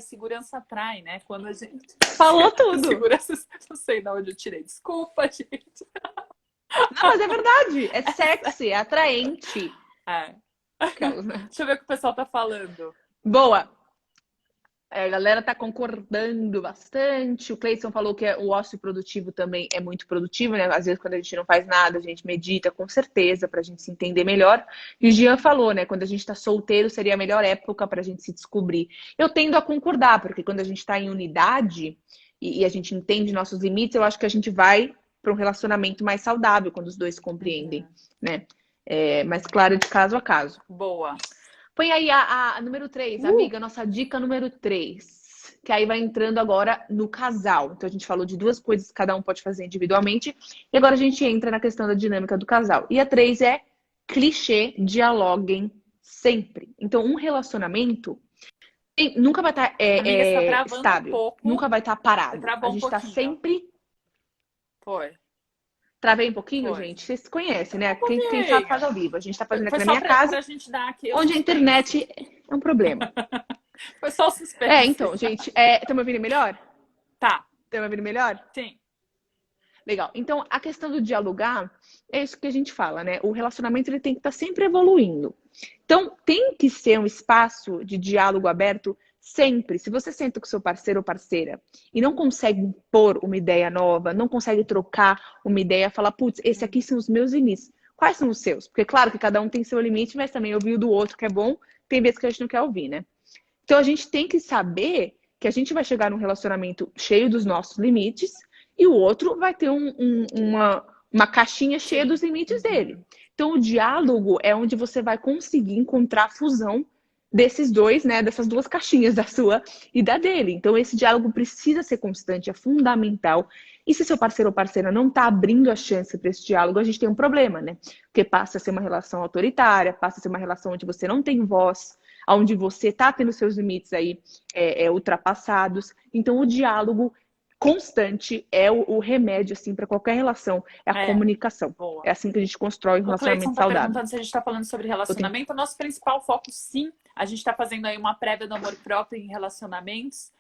segurança atrai, né? Quando a gente... Falou tudo! Segurança, não sei de onde eu tirei, desculpa, gente. Não, mas é verdade, é sexy, é atraente. Deixa eu ver o que o pessoal tá falando. Boa! A galera tá concordando bastante. O Cleison falou que o ócio produtivo também é muito produtivo, né? Às vezes, quando a gente não faz nada, a gente medita, com certeza, pra gente se entender melhor. E o Jean falou, né? Quando a gente tá solteiro, seria a melhor época pra gente se descobrir. Eu tendo a concordar, porque quando a gente tá em unidade e a gente entende nossos limites, eu acho que a gente vai pra um relacionamento mais saudável, quando os dois se compreendem, né? Mas claro, de caso a caso. Boa. Põe aí a número 3, amiga, nossa dica número 3. Que aí vai entrando agora no casal. Então a gente falou de 2 coisas que cada um pode fazer individualmente. E agora a gente entra na questão da dinâmica do casal. E a 3 é clichê, dialoguem sempre. Então um relacionamento nunca vai estar estável. Nunca vai estar parado. A gente tá sempre... Foi. Travei um pouquinho, gente? Vocês conhecem, né? Quem sabe faz ao vivo. A gente tá fazendo aqui na minha casa, pra gente dar aqui onde a internet é um problema. Foi só o suspense. Então, gente, estão me ouvindo melhor? Tá. Estão me ouvindo melhor? Sim. Legal. Então, a questão do dialogar, é isso que a gente fala, né? O relacionamento ele tem que estar sempre evoluindo. Então, tem que ser um espaço de diálogo aberto sempre. Se você senta com seu parceiro ou parceira e não consegue impor uma ideia nova, não consegue trocar uma ideia, falar, putz, esse aqui são os meus limites. Quais são os seus? Porque, claro que cada um tem seu limite, mas também ouvir o do outro que é bom, tem vezes que a gente não quer ouvir, né? Então, a gente tem que saber que a gente vai chegar num relacionamento cheio dos nossos limites e o outro vai ter uma caixinha cheia dos limites dele. Então, o diálogo é onde você vai conseguir encontrar a fusão desses dois, né? Dessas duas caixinhas, da sua e da dele. Então, esse diálogo precisa ser constante, é fundamental. E se seu parceiro ou parceira não está abrindo a chance para esse diálogo, a gente tem um problema, né? Porque passa a ser uma relação autoritária, passa a ser uma relação onde você não tem voz, onde você está tendo seus limites aí ultrapassados. Então, o diálogo constante é o remédio, assim, para qualquer relação, é a comunicação. Boa. É assim que a gente constrói um O relacionamento Cleiton tá saudável. perguntando se a gente está falando sobre relacionamento. O nosso principal foco, sim, a gente está fazendo aí uma prévia do amor próprio em relacionamentos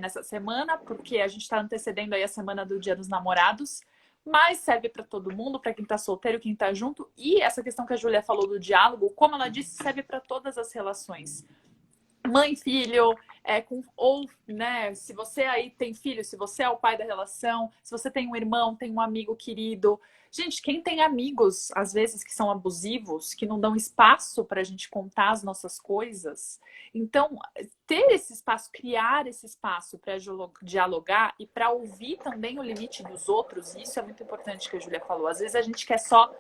nessa semana, porque a gente está antecedendo aí a semana do Dia dos Namorados, mas serve para todo mundo, para quem está solteiro, quem está junto. E essa questão que a Júlia falou do diálogo, como ela disse, serve para todas as relações. Mãe, filho, ou, né, se você aí tem filho, se você é o pai da relação, se você tem um irmão, tem um amigo querido. Gente, quem tem amigos, às vezes, que são abusivos, que não dão espaço para a gente contar as nossas coisas. Então, ter esse espaço, criar esse espaço para dialogar e para ouvir também o limite dos outros, isso é muito importante que a Júlia falou. Às vezes a gente quer só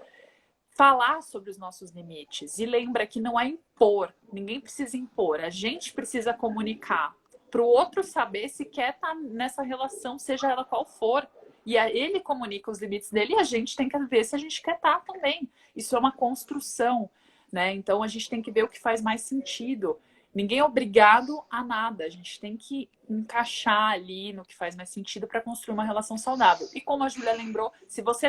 falar sobre os nossos limites. E lembra que não é impor, ninguém precisa impor, a gente precisa comunicar para o outro saber se quer estar nessa relação, seja ela qual for. E ele comunica os limites dele e a gente tem que ver se a gente quer estar também. Isso é uma construção, né? Então a gente tem que ver o que faz mais sentido. Ninguém é obrigado a nada. A gente tem que encaixar ali no que faz mais sentido para construir uma relação saudável. E como a Júlia lembrou, se você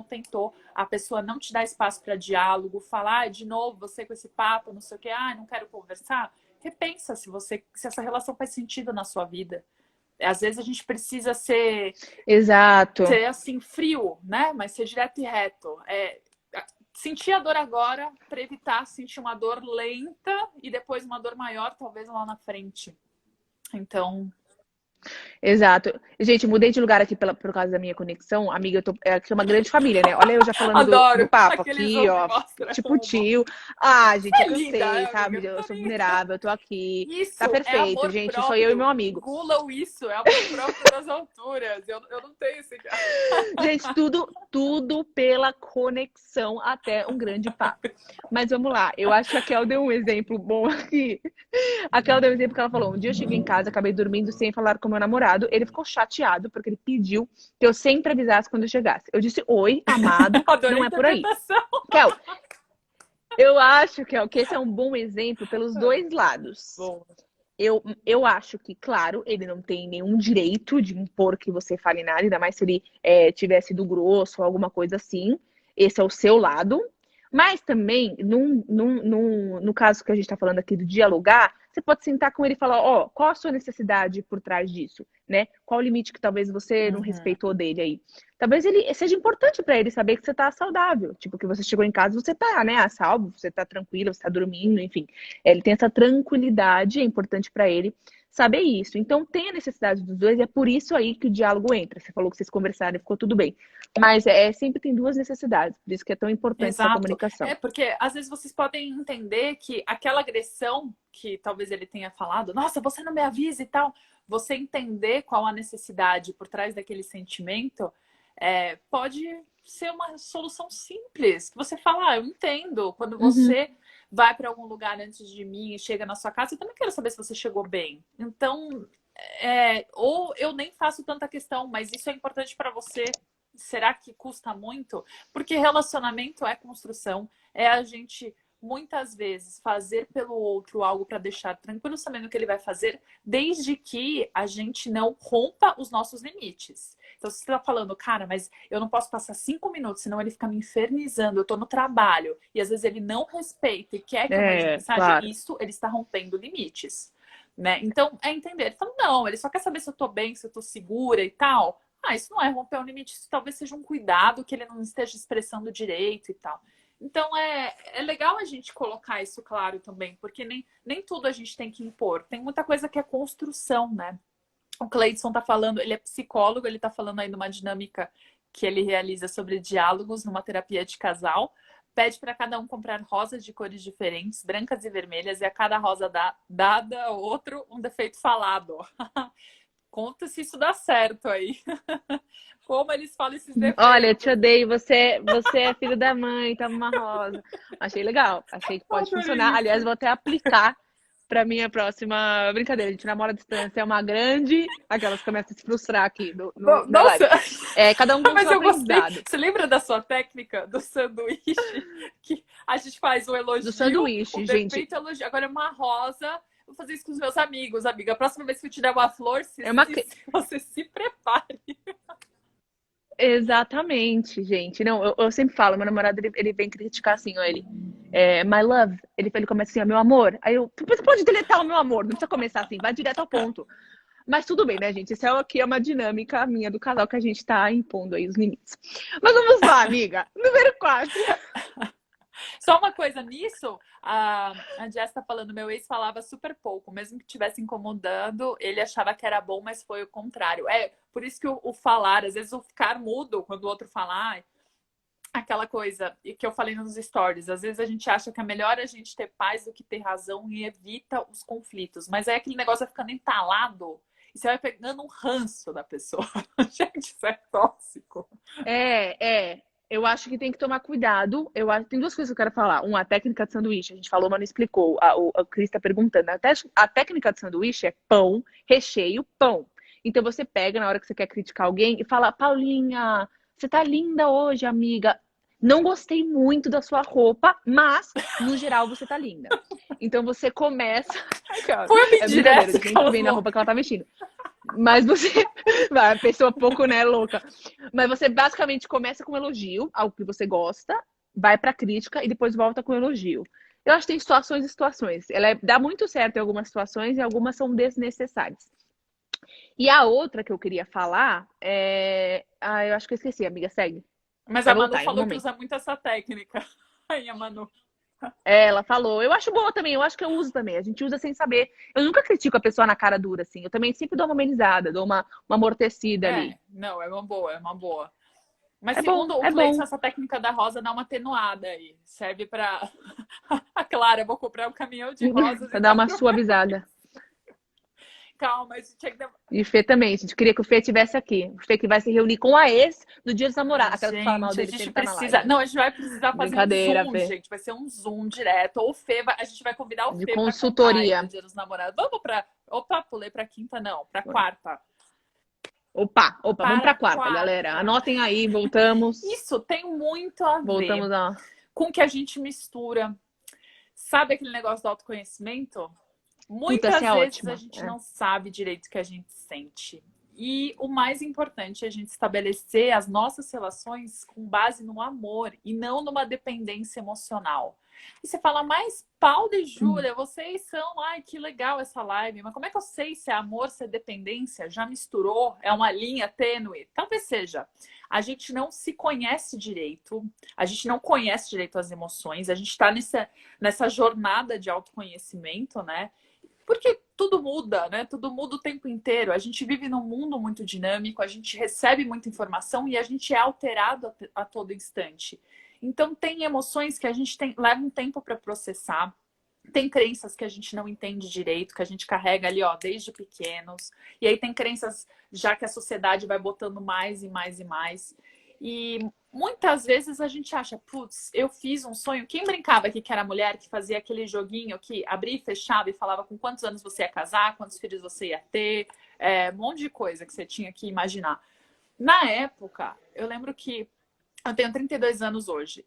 tentou, a pessoa não te dá espaço para diálogo, falar de novo, você com esse papo, não sei o que, não quero conversar, repensa se essa relação faz sentido na sua vida. Às vezes a gente precisa ser assim, frio, né? Mas ser direto e reto. Sentir a dor agora para evitar sentir uma dor lenta e depois uma dor maior, talvez lá na frente. Então... Exato. Gente, mudei de lugar aqui por causa da minha conexão. Amiga, aqui é uma grande família, né? Olha eu já falando do papo aqui, ó. Tipo tio. Gente, eu sei, sabe? Amiga, eu sou vulnerável, eu tô aqui. Isso, tá perfeito, gente. Próprio. Sou eu e meu amigo. Gulam isso, é amor próprio das alturas. Eu não tenho esse cara. Gente, tudo pela conexão até um grande papo. Mas vamos lá. Eu acho que a Kel deu um exemplo bom aqui. A Kel deu um exemplo que ela falou. Um dia eu cheguei em casa, acabei dormindo sem falar com meu namorado, ele ficou chateado porque ele pediu que eu sempre avisasse quando eu chegasse. Eu disse, oi, amado, não é por aí. Kel, eu acho, Kel, que esse é um bom exemplo pelos dois lados. Bom. Eu acho que, claro, ele não tem nenhum direito de impor que você fale nada, ainda mais se ele tivesse sido grosso ou alguma coisa assim. Esse é o seu lado. Mas também, no caso que a gente está falando aqui do dialogar, você pode sentar com ele e falar, qual a sua necessidade por trás disso, né? Qual o limite que talvez você não respeitou dele aí? Talvez ele seja importante para ele saber que você tá saudável, tipo, que você chegou em casa, você tá, né, a salvo, você tá tranquilo, você tá dormindo, enfim. Ele tem essa tranquilidade, é importante para ele saber isso. Então, tem a necessidade dos dois e é por isso aí que o diálogo entra. Você falou que vocês conversaram e ficou tudo bem. Mas sempre tem duas necessidades, por isso que é tão importante essa comunicação. Porque às vezes vocês podem entender que aquela agressão que talvez ele tenha falado, nossa, você não me avisa e tal, você entender qual a necessidade por trás daquele sentimento, pode ser uma solução simples. Que você fala, eu entendo, quando você vai para algum lugar antes de mim e chega na sua casa, eu também quero saber se você chegou bem. Então, ou eu nem faço tanta questão, mas isso é importante para você. Será que custa muito? Porque relacionamento é construção, é a gente muitas vezes fazer pelo outro algo para deixar tranquilo, sabendo o que ele vai fazer, desde que a gente não rompa os nossos limites. Então, se você está falando, cara, mas eu não posso passar 5 minutos, senão ele fica me infernizando, eu tô no trabalho, e às vezes ele não respeita e quer que eu mande mensagem, claro. Isso ele está rompendo limites, né? Então, é entender. Ele fala, não, ele só quer saber se eu tô bem, se eu tô segura e tal. Ah, isso não é romper um limite, isso talvez seja um cuidado que ele não esteja expressando direito e tal. Então é legal a gente colocar isso claro também, porque nem tudo a gente tem que impor. Tem muita coisa que é construção, né? O Cleidson tá falando, ele é psicólogo, ele tá falando aí de uma dinâmica que ele realiza sobre diálogos numa terapia de casal. Pede para cada um comprar rosas de cores diferentes, brancas e vermelhas, e a cada rosa dada ao outro um defeito falado. Conta se isso dá certo aí. Como eles falam esses Olha, eu te defeitos. odeio, você é filho da mãe, toma uma rosa. Achei legal, achei que pode Adorei funcionar. isso. Aliás, vou até aplicar para minha próxima brincadeira. A gente namora à distância, é uma grande. Aquelas começam a se frustrar aqui na live. Nossa, Cada um com o mas seu eu gostei. aprendizado. Você lembra da sua técnica do sanduíche? Que a gente faz o Do elogio, o sanduíche, gente. defeito, elogio. Agora é uma rosa. Vou fazer isso com os meus amigos, amiga. A próxima vez que eu te der uma flor, É uma. você se prepare. Exatamente, gente. Não, eu sempre falo, meu namorado, ele vem criticar assim, ó, my love, ele começa assim, ó, meu amor. Aí você pode deletar o meu amor, não precisa começar assim, vai direto ao ponto. Mas tudo bem, né, gente? Isso aqui é uma dinâmica minha do casal que a gente tá impondo aí os limites. Mas vamos lá, amiga. Número 4. Só uma coisa nisso, a Jess tá falando, meu ex falava super pouco, mesmo que estivesse incomodando, ele achava que era bom, mas foi o contrário. Por isso que o falar, às vezes o ficar mudo quando o outro falar, aquela coisa que eu falei nos stories, às vezes a gente acha que é melhor a gente ter paz do que ter razão e evita os conflitos, mas aí aquele negócio vai ficando entalado e você vai pegando um ranço da pessoa. Gente, isso é tóxico. Eu acho que tem que tomar cuidado. Tem duas coisas que eu quero falar. Uma, a técnica de sanduíche. A gente falou, mas não explicou. A Cris está perguntando. A técnica de sanduíche é pão, recheio, pão. Então você pega na hora que você quer criticar alguém e fala, Paulinha, você tá linda hoje, amiga. Não gostei muito da sua roupa, mas no geral você tá linda. Então você começa. Foi uma É brincadeira, indireta eu nem tô vendo a roupa que ela tá vestindo. Mas você. Vai, a pessoa pouco, né, louca. Mas você basicamente começa com um elogio, algo que você gosta, vai pra crítica e depois volta com um elogio. Eu acho que tem situações e situações. Dá muito certo em algumas situações e algumas são desnecessárias. E a outra que eu queria falar é. Eu acho que eu esqueci, amiga, segue. Mas Vai a Manu voltar em um falou que momento. usa muito essa técnica. Aí a Manu. Ela falou. Eu acho boa também, eu acho que eu uso também. A gente usa sem saber. Eu nunca critico a pessoa na cara dura, assim. Eu também sempre dou uma amenizada, dou uma amortecida ali. Não, é uma boa, é uma boa. Mas É bom, segundo o é Cleiton, bom. essa técnica da rosa dá uma atenuada aí. Serve pra. A Clara, eu vou comprar um caminhão de rosas Pra e dar dar uma pro suavizada. Calma, isso tinha que dar. E Fê também, gente. Queria que o Fê estivesse aqui. O Fê que vai se reunir com a ex no dia dos Ai, namorados. Aquela que fala mal gente, a dele gente sempre tá na precisa. live. Não, a gente vai precisar fazer um Brincadeira, Zoom, Fê. gente. Vai ser um Zoom direto. Ou o Fê, a gente vai convidar o De Fê pra contar aí do consultoria. Dia dos Namorados. Vamos pra. Opa, pulei pra quinta, não, pra quarta. Opa, vamos Para pra quarta, galera. quarta. Anotem aí, voltamos. Isso tem muito a ver Voltamos a. com o que a gente mistura. Sabe aquele negócio do autoconhecimento? Puta, essa Muitas é vezes a ótima. gente não sabe direito o que a gente sente. E o mais importante é a gente estabelecer as nossas relações com base no amor e não numa dependência emocional. E você fala, mas Paulo e Júlia, vocês são, ai, que legal essa live, mas como é que eu sei se é amor, se é dependência? Já misturou? É uma linha tênue? Talvez seja. A gente não se conhece direito, a gente não conhece direito as emoções, a gente está nessa jornada de autoconhecimento, né? Porque tudo muda, né? Tudo muda o tempo inteiro. A gente vive num mundo muito dinâmico, a gente recebe muita informação e a gente é alterado a todo instante. Então, tem emoções que a gente leva um tempo para processar. Tem crenças que a gente não entende direito, que a gente carrega ali, ó, desde pequenos. E aí tem crenças já que a sociedade vai botando mais e mais e mais. E muitas vezes a gente acha, putz, eu fiz um sonho. Quem brincava aqui que era mulher, que fazia aquele joguinho que abria e fechava e falava com quantos anos você ia casar, quantos filhos você ia ter, um monte de coisa que você tinha que imaginar. Na época, eu lembro que eu tenho 32 anos hoje.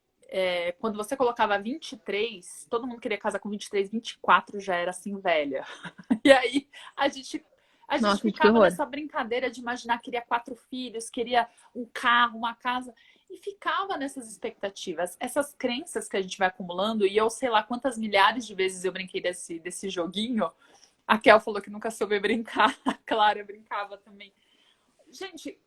Quando você colocava 23, todo mundo queria casar com 23, 24 já era assim, velha. E aí a gente Nossa, que ficava horror. nessa brincadeira de imaginar que queria 4 filhos, queria um carro, uma casa. E ficava nessas expectativas. Essas crenças que a gente vai acumulando, e eu sei lá quantas milhares de vezes eu brinquei desse joguinho. A Kel falou que nunca soube brincar. A Clara brincava também. Gente,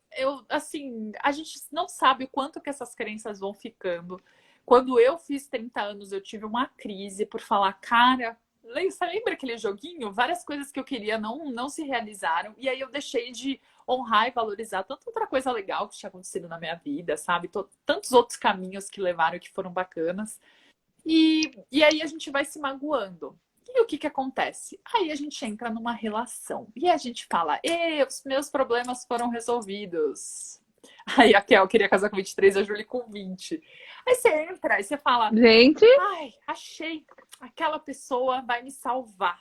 assim, a gente não sabe o quanto que essas crenças vão ficando. Quando eu fiz 30 anos, eu tive uma crise por falar, cara, você lembra aquele joguinho? Várias coisas que eu queria não se realizaram. E aí eu deixei de honrar e valorizar tanta outra coisa legal que tinha acontecido na minha vida, sabe? Tantos outros caminhos que levaram que foram bacanas. E aí a gente vai se magoando. E o que que acontece? Aí a gente entra numa relação. E a gente fala, os meus problemas foram resolvidos. Aí a Kel queria casar com 23, a Julie com 20. Aí você entra e você fala, Gente, ai, achei, aquela pessoa vai me salvar.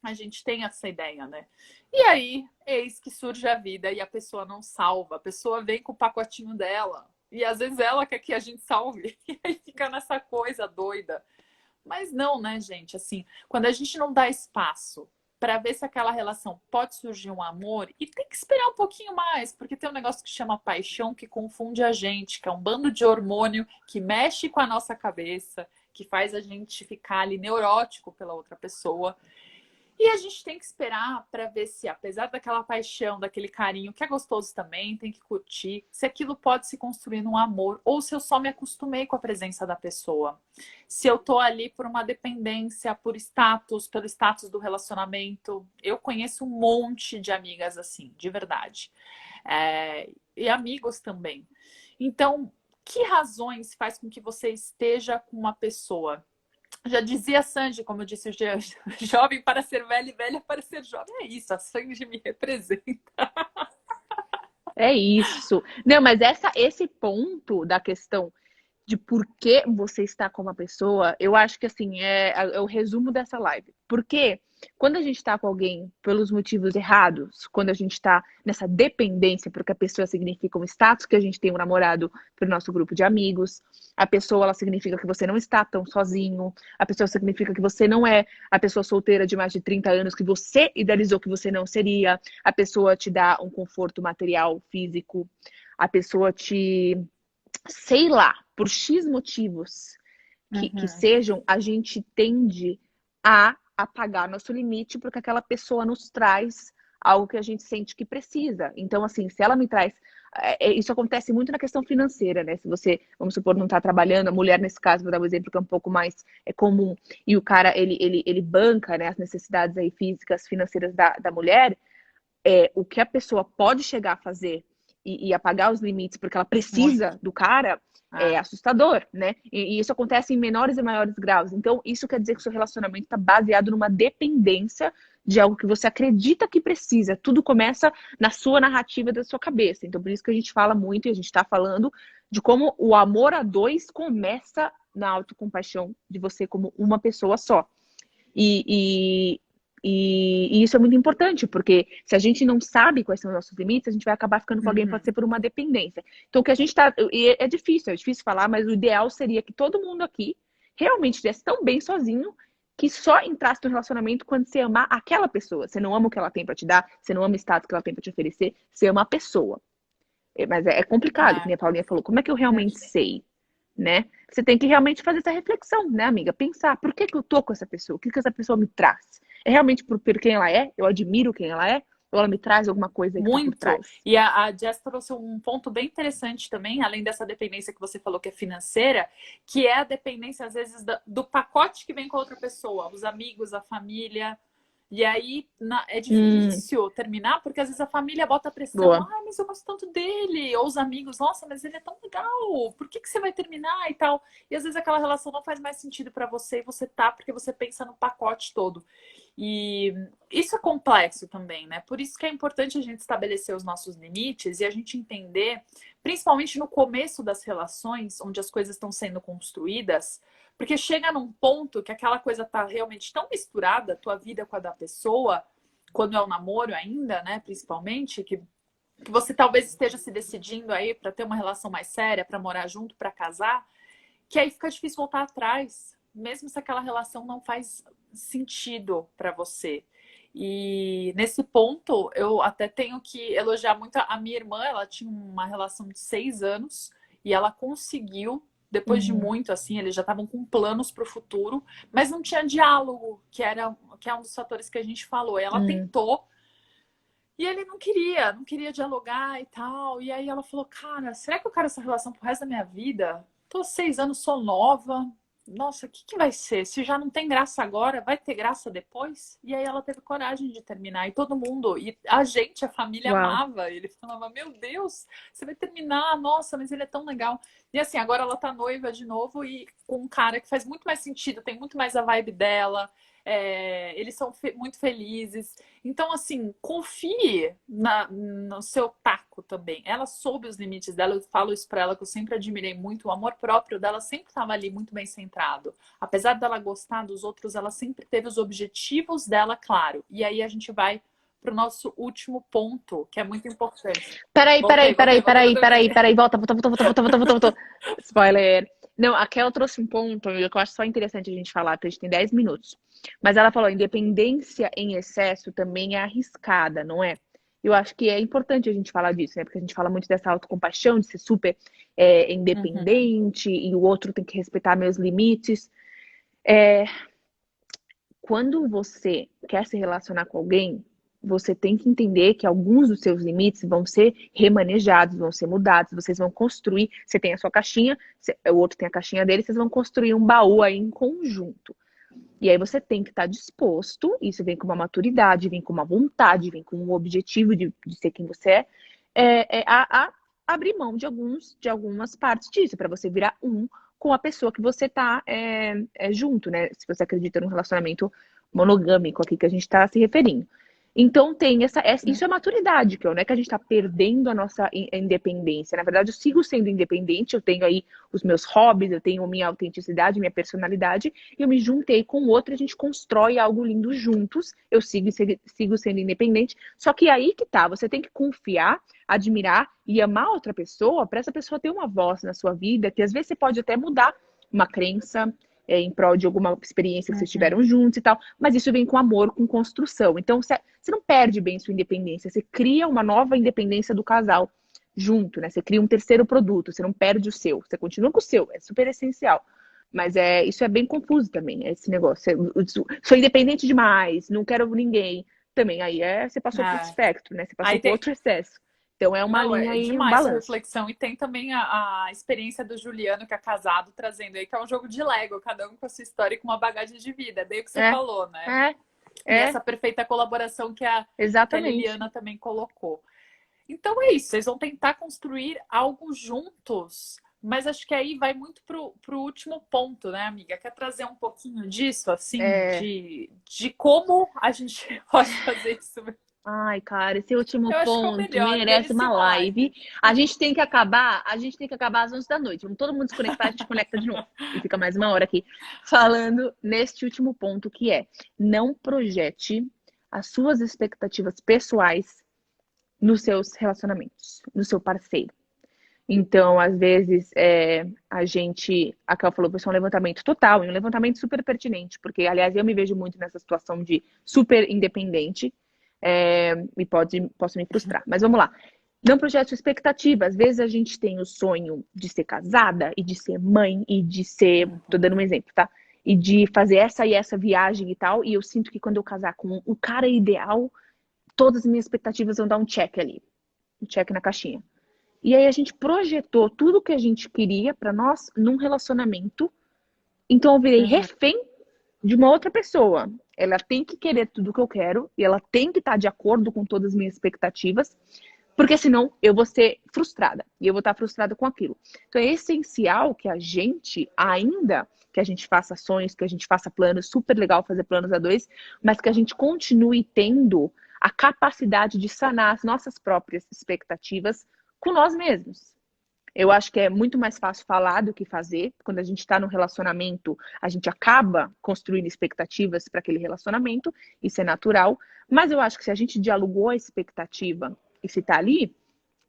A gente tem essa ideia, né? E aí, eis que surge a vida e a pessoa não salva. A pessoa vem com o pacotinho dela. E às vezes ela quer que a gente salve. E aí fica nessa coisa doida. Mas não, né, gente? Assim, quando a gente não dá espaço para ver se aquela relação pode surgir um amor, e tem que esperar um pouquinho mais, porque tem um negócio que chama paixão que confunde a gente, que é um bando de hormônio que mexe com a nossa cabeça, que faz a gente ficar ali neurótico pela outra pessoa. E a gente tem que esperar para ver se, apesar daquela paixão, daquele carinho, que é gostoso também, tem que curtir, se aquilo pode se construir num amor, ou se eu só me acostumei com a presença da pessoa. Se eu tô ali por uma dependência, por status, pelo status do relacionamento. Eu conheço um monte de amigas assim, de verdade. E amigos também. Então, que razões faz com que você esteja com uma pessoa? Já dizia a Sandy, como eu disse, jovem para ser velha e velha para ser jovem. É isso, a Sandy me representa. é isso. Não, mas esse ponto da questão de por que você está com uma pessoa, eu acho que assim, é o resumo dessa live. Porque quando a gente está com alguém pelos motivos errados, quando a gente está nessa dependência, porque a pessoa significa um status que a gente tem um namorado para o nosso grupo de amigos, a pessoa ela significa que você não está tão sozinho, a pessoa significa que você não é a pessoa solteira de mais de 30 anos que você idealizou que você não seria, a pessoa te dá um conforto material, físico, a pessoa te sei lá, por X motivos que sejam, a gente tende a apagar nosso limite porque aquela pessoa nos traz algo que a gente sente que precisa. Então, assim, se ela me traz. Isso acontece muito na questão financeira, né? Se você, vamos supor, não está trabalhando, a mulher, nesse caso, vou dar um exemplo que é um pouco mais comum, e o cara, ele banca, né, as necessidades aí físicas, financeiras da mulher, o que a pessoa pode chegar a fazer e apagar os limites porque ela precisa Muito. do cara, é assustador, né? E isso acontece em menores e maiores graus. Então, isso quer dizer que o seu relacionamento está baseado numa dependência de algo que você acredita que precisa. Tudo começa na sua narrativa da sua cabeça. Então, por isso que a gente fala muito, e a gente está falando de como o amor a dois começa na autocompaixão de você como uma pessoa só. E isso é muito importante, porque se a gente não sabe quais são os nossos limites, a gente vai acabar ficando com alguém, pode ser por uma dependência. Então, o que a gente tá. E é difícil falar, mas o ideal seria que todo mundo aqui realmente estivesse tão bem sozinho que só entrasse no relacionamento quando você amar aquela pessoa. Você não ama o que ela tem pra te dar, você não ama o status que ela tem pra te oferecer, você ama a pessoa. Mas é complicado, como a Paulinha falou. Como é que eu realmente sei? Né? Você tem que realmente fazer essa reflexão, né, amiga? Pensar, por que eu tô com essa pessoa? O que essa pessoa me traz? É realmente por quem ela é? Eu admiro quem ela é? Ou ela me traz alguma coisa aí que tá por trás? E a Jess trouxe um ponto bem interessante também, além dessa dependência que você falou que é financeira, que é a dependência, às vezes, do pacote que vem com a outra pessoa, os amigos, a família. E aí é difícil terminar, porque às vezes a família bota pressão. Ah, mas eu gosto tanto dele. Ou os amigos, nossa, mas ele é tão legal. Por que você vai terminar e tal? E às vezes aquela relação não faz mais sentido pra você e você tá, porque você pensa no pacote todo. E isso é complexo também, né? Por isso que é importante a gente estabelecer os nossos limites e a gente entender, principalmente no começo das relações, onde as coisas estão sendo construídas, porque chega num ponto que aquela coisa tá realmente tão misturada, a tua vida com a da pessoa, quando é o namoro ainda, né, principalmente, que você talvez esteja se decidindo aí para ter uma relação mais séria, para morar junto, para casar, que aí fica difícil voltar atrás, mesmo se aquela relação não faz sentido para você. E nesse ponto, eu até tenho que elogiar muito a minha irmã. Ela tinha uma relação de 6 anos e ela conseguiu, depois de muito, assim, eles já estavam com planos para o futuro, mas não tinha diálogo, que é um dos fatores que a gente falou. Ela tentou, E ele não queria dialogar e tal. E aí ela falou, cara, será que eu quero essa relação pro resto da minha vida? Tô 6 anos, sou nova. Nossa, o que que vai ser? Se já não tem graça agora, vai ter graça depois? E aí ela teve coragem de terminar. E todo mundo, e a gente, a família Uau. amava. Ele falava, meu Deus, você vai terminar? Nossa, mas ele é tão legal. E assim, agora ela tá noiva de novo e com um cara que faz muito mais sentido, tem muito mais a vibe dela. Eles são muito felizes. Então, assim, confie no seu taco também. Ela soube os limites dela, eu falo isso pra ela, que eu sempre admirei muito. O amor próprio dela sempre estava ali muito bem centrado. Apesar dela gostar dos outros, ela sempre teve os objetivos dela claro. E aí a gente vai pro nosso último ponto, que é muito importante. Peraí. Volta. Spoiler. Não, a Kel trouxe um ponto que eu acho só interessante a gente falar, porque a gente tem 10 minutos. Mas ela falou, independência em excesso também é arriscada, não é? Eu acho que é importante a gente falar disso, né? Porque a gente fala muito dessa autocompaixão, de ser super Uhum. independente, e o outro tem que respeitar meus limites. Quando você quer se relacionar com alguém, você tem que entender que alguns dos seus limites vão ser remanejados, vão ser mudados, vocês vão construir, você tem a sua caixinha, o outro tem a caixinha dele, vocês vão construir um baú aí em conjunto. E aí você tem que estar disposto, isso vem com uma maturidade, vem com uma vontade, vem com um objetivo de ser quem você a abrir mão de algumas partes disso, para você virar um com a pessoa que você tá junto, né? Se você acredita num relacionamento monogâmico aqui que a gente está se referindo. Então tem isso é maturidade, que não é que a gente está perdendo a nossa independência. Na verdade, eu sigo sendo independente, eu tenho aí os meus hobbies, eu tenho minha autenticidade, minha personalidade, e eu me juntei com o outro, a gente constrói algo lindo juntos, eu sigo sendo independente, só que aí que tá, você tem que confiar, admirar e amar outra pessoa para essa pessoa ter uma voz na sua vida, que às vezes você pode até mudar uma crença, em prol de alguma experiência que vocês tiveram Uhum. juntos e tal, mas isso vem com amor, com construção. Então, você não perde bem sua independência, você cria uma nova independência do casal junto, né? Você cria um terceiro produto, você não perde o seu, você continua com o seu, é super essencial. Mas isso é bem confuso também, esse negócio. Sou independente demais, não quero ninguém. Também aí você passou por outro É. espectro, né? Você passou Aí por tem, outro excesso. Então é uma não, linha é aí, um demais essa balanço. reflexão. E tem também a experiência do Juliano, que é casado, trazendo aí, que é um jogo de Lego, cada um com a sua história e com uma bagagem de vida. É bem o que você É, falou, né? é, E é, essa perfeita colaboração que a exatamente. Liliana também colocou. Então é isso, vocês vão tentar construir algo juntos. Mas acho que aí vai muito pro último ponto, né, amiga? Quer trazer um pouquinho disso, assim, É, de como a gente pode fazer isso? ai, cara, esse último Eu acho que é o ponto melhor, merece uma belíssima live. live. A gente tem que acabar às 11 da noite. Vamos todo mundo desconectar, a gente conecta de novo. E fica mais uma hora aqui falando neste último ponto que é: não projete as suas expectativas pessoais nos seus relacionamentos, no seu parceiro. Então, às vezes, a Cal falou que foi um levantamento total, e um levantamento super pertinente, porque, aliás, eu me vejo muito nessa situação de super independente, e posso me frustrar. Mas vamos lá. Não projete expectativa. Às vezes a gente tem o sonho de ser casada, e de ser mãe, e de ser, tô dando um exemplo, tá? E de fazer essa e essa viagem e tal, e eu sinto que quando eu casar com o cara ideal, todas as minhas expectativas vão dar um check ali, um check na caixinha. E aí a gente projetou tudo que a gente queria para nós num relacionamento. Então eu virei Uhum. refém de uma outra pessoa. Ela tem que querer tudo que eu quero e ela tem que estar de acordo com todas as minhas expectativas, porque senão eu vou ser frustrada e eu vou estar frustrada com aquilo. Então é essencial que a gente ainda que a gente faça ações, que a gente faça planos, super legal fazer planos a dois, mas que a gente continue tendo a capacidade de sanar as nossas próprias expectativas com nós mesmos. Eu acho que é muito mais fácil falar do que fazer. Quando a gente está no relacionamento, a gente acaba construindo expectativas para aquele relacionamento, isso é natural. Mas eu acho que se a gente dialogou a expectativa e se está ali,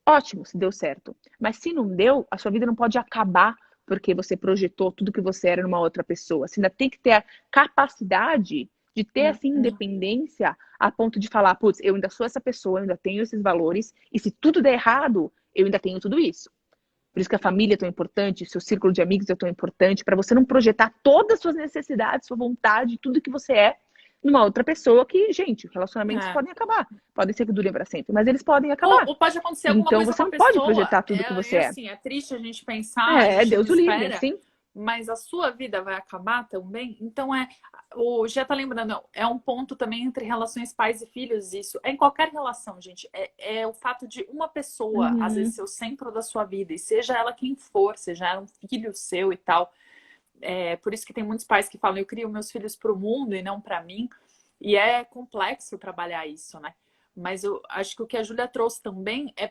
ótimo, se deu certo. Mas se não deu, a sua vida não pode acabar porque você projetou tudo que você era numa outra pessoa. Você ainda tem que ter a capacidade de ter essa Uhum. independência a ponto de falar, putz, eu ainda sou essa pessoa, eu ainda tenho esses valores, e se tudo der errado, eu ainda tenho tudo isso. Por isso que a família é tão importante, seu círculo de amigos é tão importante, para você não projetar todas as suas necessidades, sua vontade, tudo que você é numa outra pessoa que, gente, relacionamentos É. podem acabar. Podem ser que durem para sempre, mas eles podem Ou, acabar. ou pode acontecer alguma Então coisa com você a não pode pessoa. projetar tudo que você é. Assim, é triste a gente pensar, a É, gente Deus o livre, desespera, assim. mas a sua vida vai acabar também. Então o já tá lembrando, é um ponto também entre relações pais e filhos, isso. É em qualquer relação, gente. É o fato de uma pessoa, às vezes, Uhum. ser o centro da sua vida, e seja ela quem for, seja ela um filho seu e tal. É por isso que tem muitos pais que falam, eu crio meus filhos para o mundo e não para mim. E é complexo trabalhar isso, né? Mas eu acho que o que a Júlia trouxe também é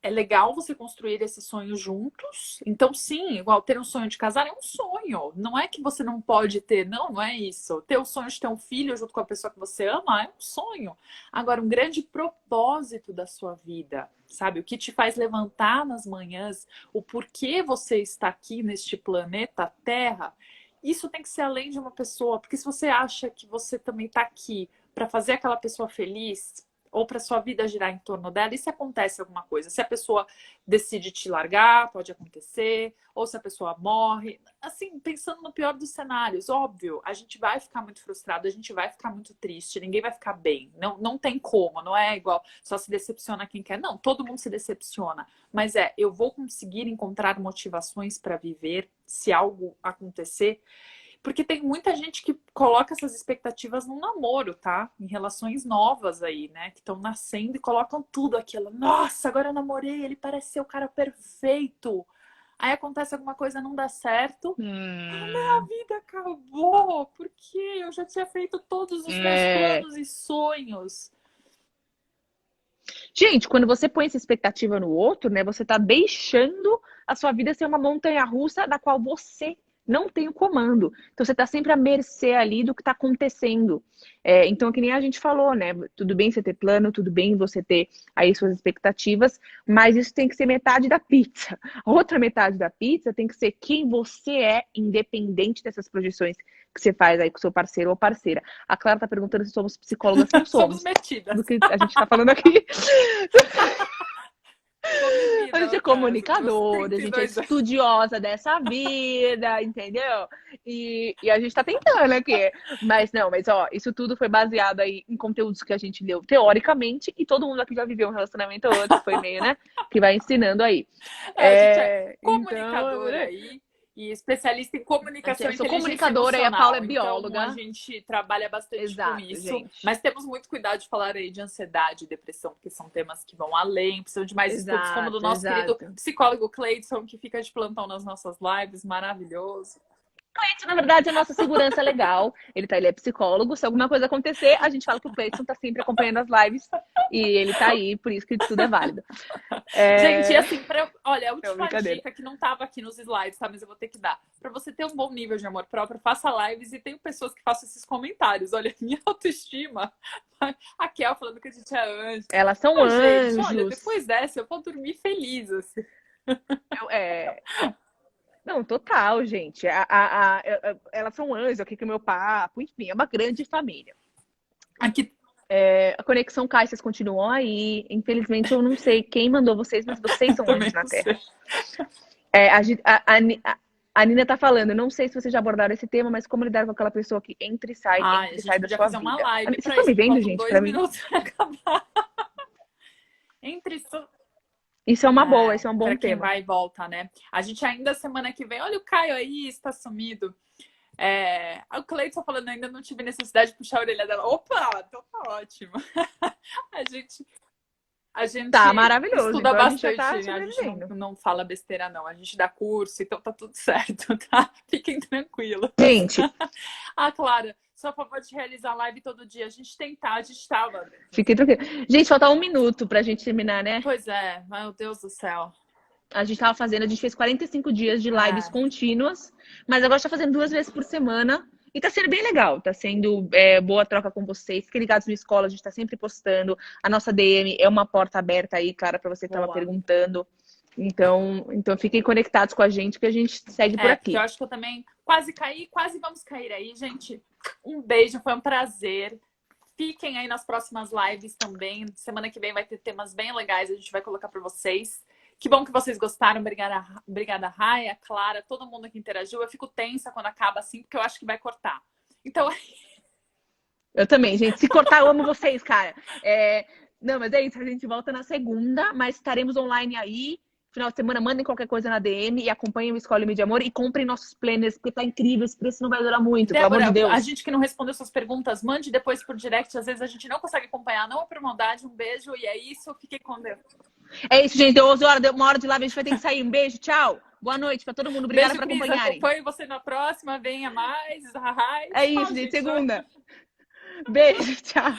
legal você construir esse sonho juntos. Então, sim, igual ter um sonho de casar é um sonho. Não é que você não pode ter, não é isso. Ter o sonho de ter um filho junto com a pessoa que você ama é um sonho. Agora, um grande propósito da sua vida, sabe? O que te faz levantar nas manhãs, o porquê você está aqui neste planeta Terra, isso tem que ser além de uma pessoa. Porque se você acha que você também está aqui para fazer aquela pessoa feliz, ou para sua vida girar em torno dela, e se acontece alguma coisa? Se a pessoa decide te largar, pode acontecer, ou se a pessoa morre. Assim, pensando no pior dos cenários, óbvio, a gente vai ficar muito frustrado, a gente vai ficar muito triste, ninguém vai ficar bem. Não tem como, não é igual só se decepciona quem quer. Não, todo mundo se decepciona. Mas eu vou conseguir encontrar motivações para viver se algo acontecer. Porque tem muita gente que coloca essas expectativas num namoro, tá? Em relações novas aí, né? Que estão nascendo e colocam tudo aquilo. Nossa, agora eu namorei, ele parece ser o cara perfeito. Aí acontece alguma coisa, não dá certo. A vida acabou. Por quê? Eu já tinha feito todos os meus É. planos e sonhos. Gente, quando você põe essa expectativa no outro, né, você tá deixando a sua vida ser uma montanha-russa da qual você não tem o comando. Então você tá sempre à mercê ali do que tá acontecendo. Então, que nem a gente falou, né? Tudo bem você ter plano, tudo bem você ter aí suas expectativas, mas isso tem que ser metade da pizza. A outra metade da pizza tem que ser quem você é, independente dessas projeções que você faz aí com seu parceiro ou parceira. A Clara tá perguntando se somos psicólogas. Não Somos somos. metidas. Do que a gente tá falando aqui. A gente é Meus comunicadora, a gente é 32 anos. estudiosa dessa vida, entendeu? E a gente tá tentando aqui. Mas não, mas ó, isso tudo foi baseado aí em conteúdos que a gente leu teoricamente, e todo mundo aqui já viveu um relacionamento ou outro, foi meio, né? Que vai ensinando aí. A gente é Então, comunicadora aí e especialista em comunicação eu e sou inteligência comunicadora e a Paula é emocional. Então, a bióloga. gente trabalha bastante com Exato, isso. gente. Mas temos muito cuidado de falar aí de ansiedade e depressão, porque são temas que vão além, precisam de mais estudos, como do nosso querido psicólogo Cleidson, que fica de plantão nas nossas lives, maravilhoso. Cleiton, na verdade, é a nossa segurança legal. Ele é psicólogo. Se alguma coisa acontecer, a gente fala que o Cleiton tá sempre acompanhando as lives e ele tá aí, por isso que tudo é válido. Gente, e assim, olha, a última brincadeira. dica que não tava aqui nos slides, tá? Mas eu vou ter que dar. Pra você ter um bom nível de amor próprio, faça lives e tenho pessoas que façam esses comentários. Olha, minha autoestima. A Kel falando que a gente é anjo. Elas são Mas, anjos. gente, olha, depois dessa eu vou dormir feliz, assim. Não, total, gente. Elas são anjos, aqui com o meu papo, enfim, é uma grande família. Aqui. A Conexão Caixas continuam aí. Infelizmente, eu não sei quem mandou vocês, mas vocês são anjos na Terra. A Nina tá falando, não sei se vocês já abordaram esse tema, mas como lidar com aquela pessoa que entra e sai, entra e sai da sua fazer vida. uma live Vocês estão me vendo, gente? Pra mim. Pra acabar. Entre Isso é uma boa, isso é um bom pra quem tema. vai e volta, né? A gente ainda semana que vem, olha o Caio aí, está sumido. O Cleiton falando, ainda não tive necessidade de puxar a orelha dela. Opa, então tá ótimo. A gente tá maravilhoso. estuda então bastante, a gente não fala besteira, não. A gente dá curso, então tá tudo certo, tá? Fiquem tranquilos. Gente. Clara, só a favor de realizar live todo dia. A gente tava. Fiquem tranquilos. Gente, falta 1 minuto pra gente terminar, né? Pois é, meu Deus do céu. A gente fez 45 dias de lives contínuas, mas agora tá fazendo 2 vezes por semana. E tá sendo bem legal, tá sendo boa troca com vocês. Fiquem ligados no Escola, a gente tá sempre postando. A nossa DM é uma porta aberta aí, Clara, pra você que tava perguntando. Então fiquem conectados com a gente, que a gente segue por aqui. Eu acho que eu também quase vamos cair aí, gente. Um beijo, foi um prazer. Fiquem aí nas próximas lives também. Semana que vem vai ter temas bem legais, a gente vai colocar pra vocês. Que bom que vocês gostaram. Obrigada, Raia, Clara, todo mundo que interagiu. Eu fico tensa quando acaba assim, porque eu acho que vai cortar. Então, Eu também, gente. Se cortar, eu amo vocês, cara. Não, mas é isso. A gente volta na segunda, mas estaremos online aí. Final de semana, mandem qualquer coisa na DM e acompanhem o Escolhe Mídia Amor e comprem nossos planners, porque tá incrível. Esse preço não vai durar muito, pelo amor de Deus. A gente que não respondeu suas perguntas, mande depois por direct. Às vezes a gente não consegue acompanhar, não é por maldade. Um beijo e é isso. Fiquem com Deus. É isso, gente. Deu 11 horas, deu uma hora de live, a gente vai ter que sair. Um beijo, tchau. Boa noite pra todo mundo. Obrigada por acompanharem. Acompanhe você na próxima. Venha mais. É isso, gente. Segunda. Beijo, tchau.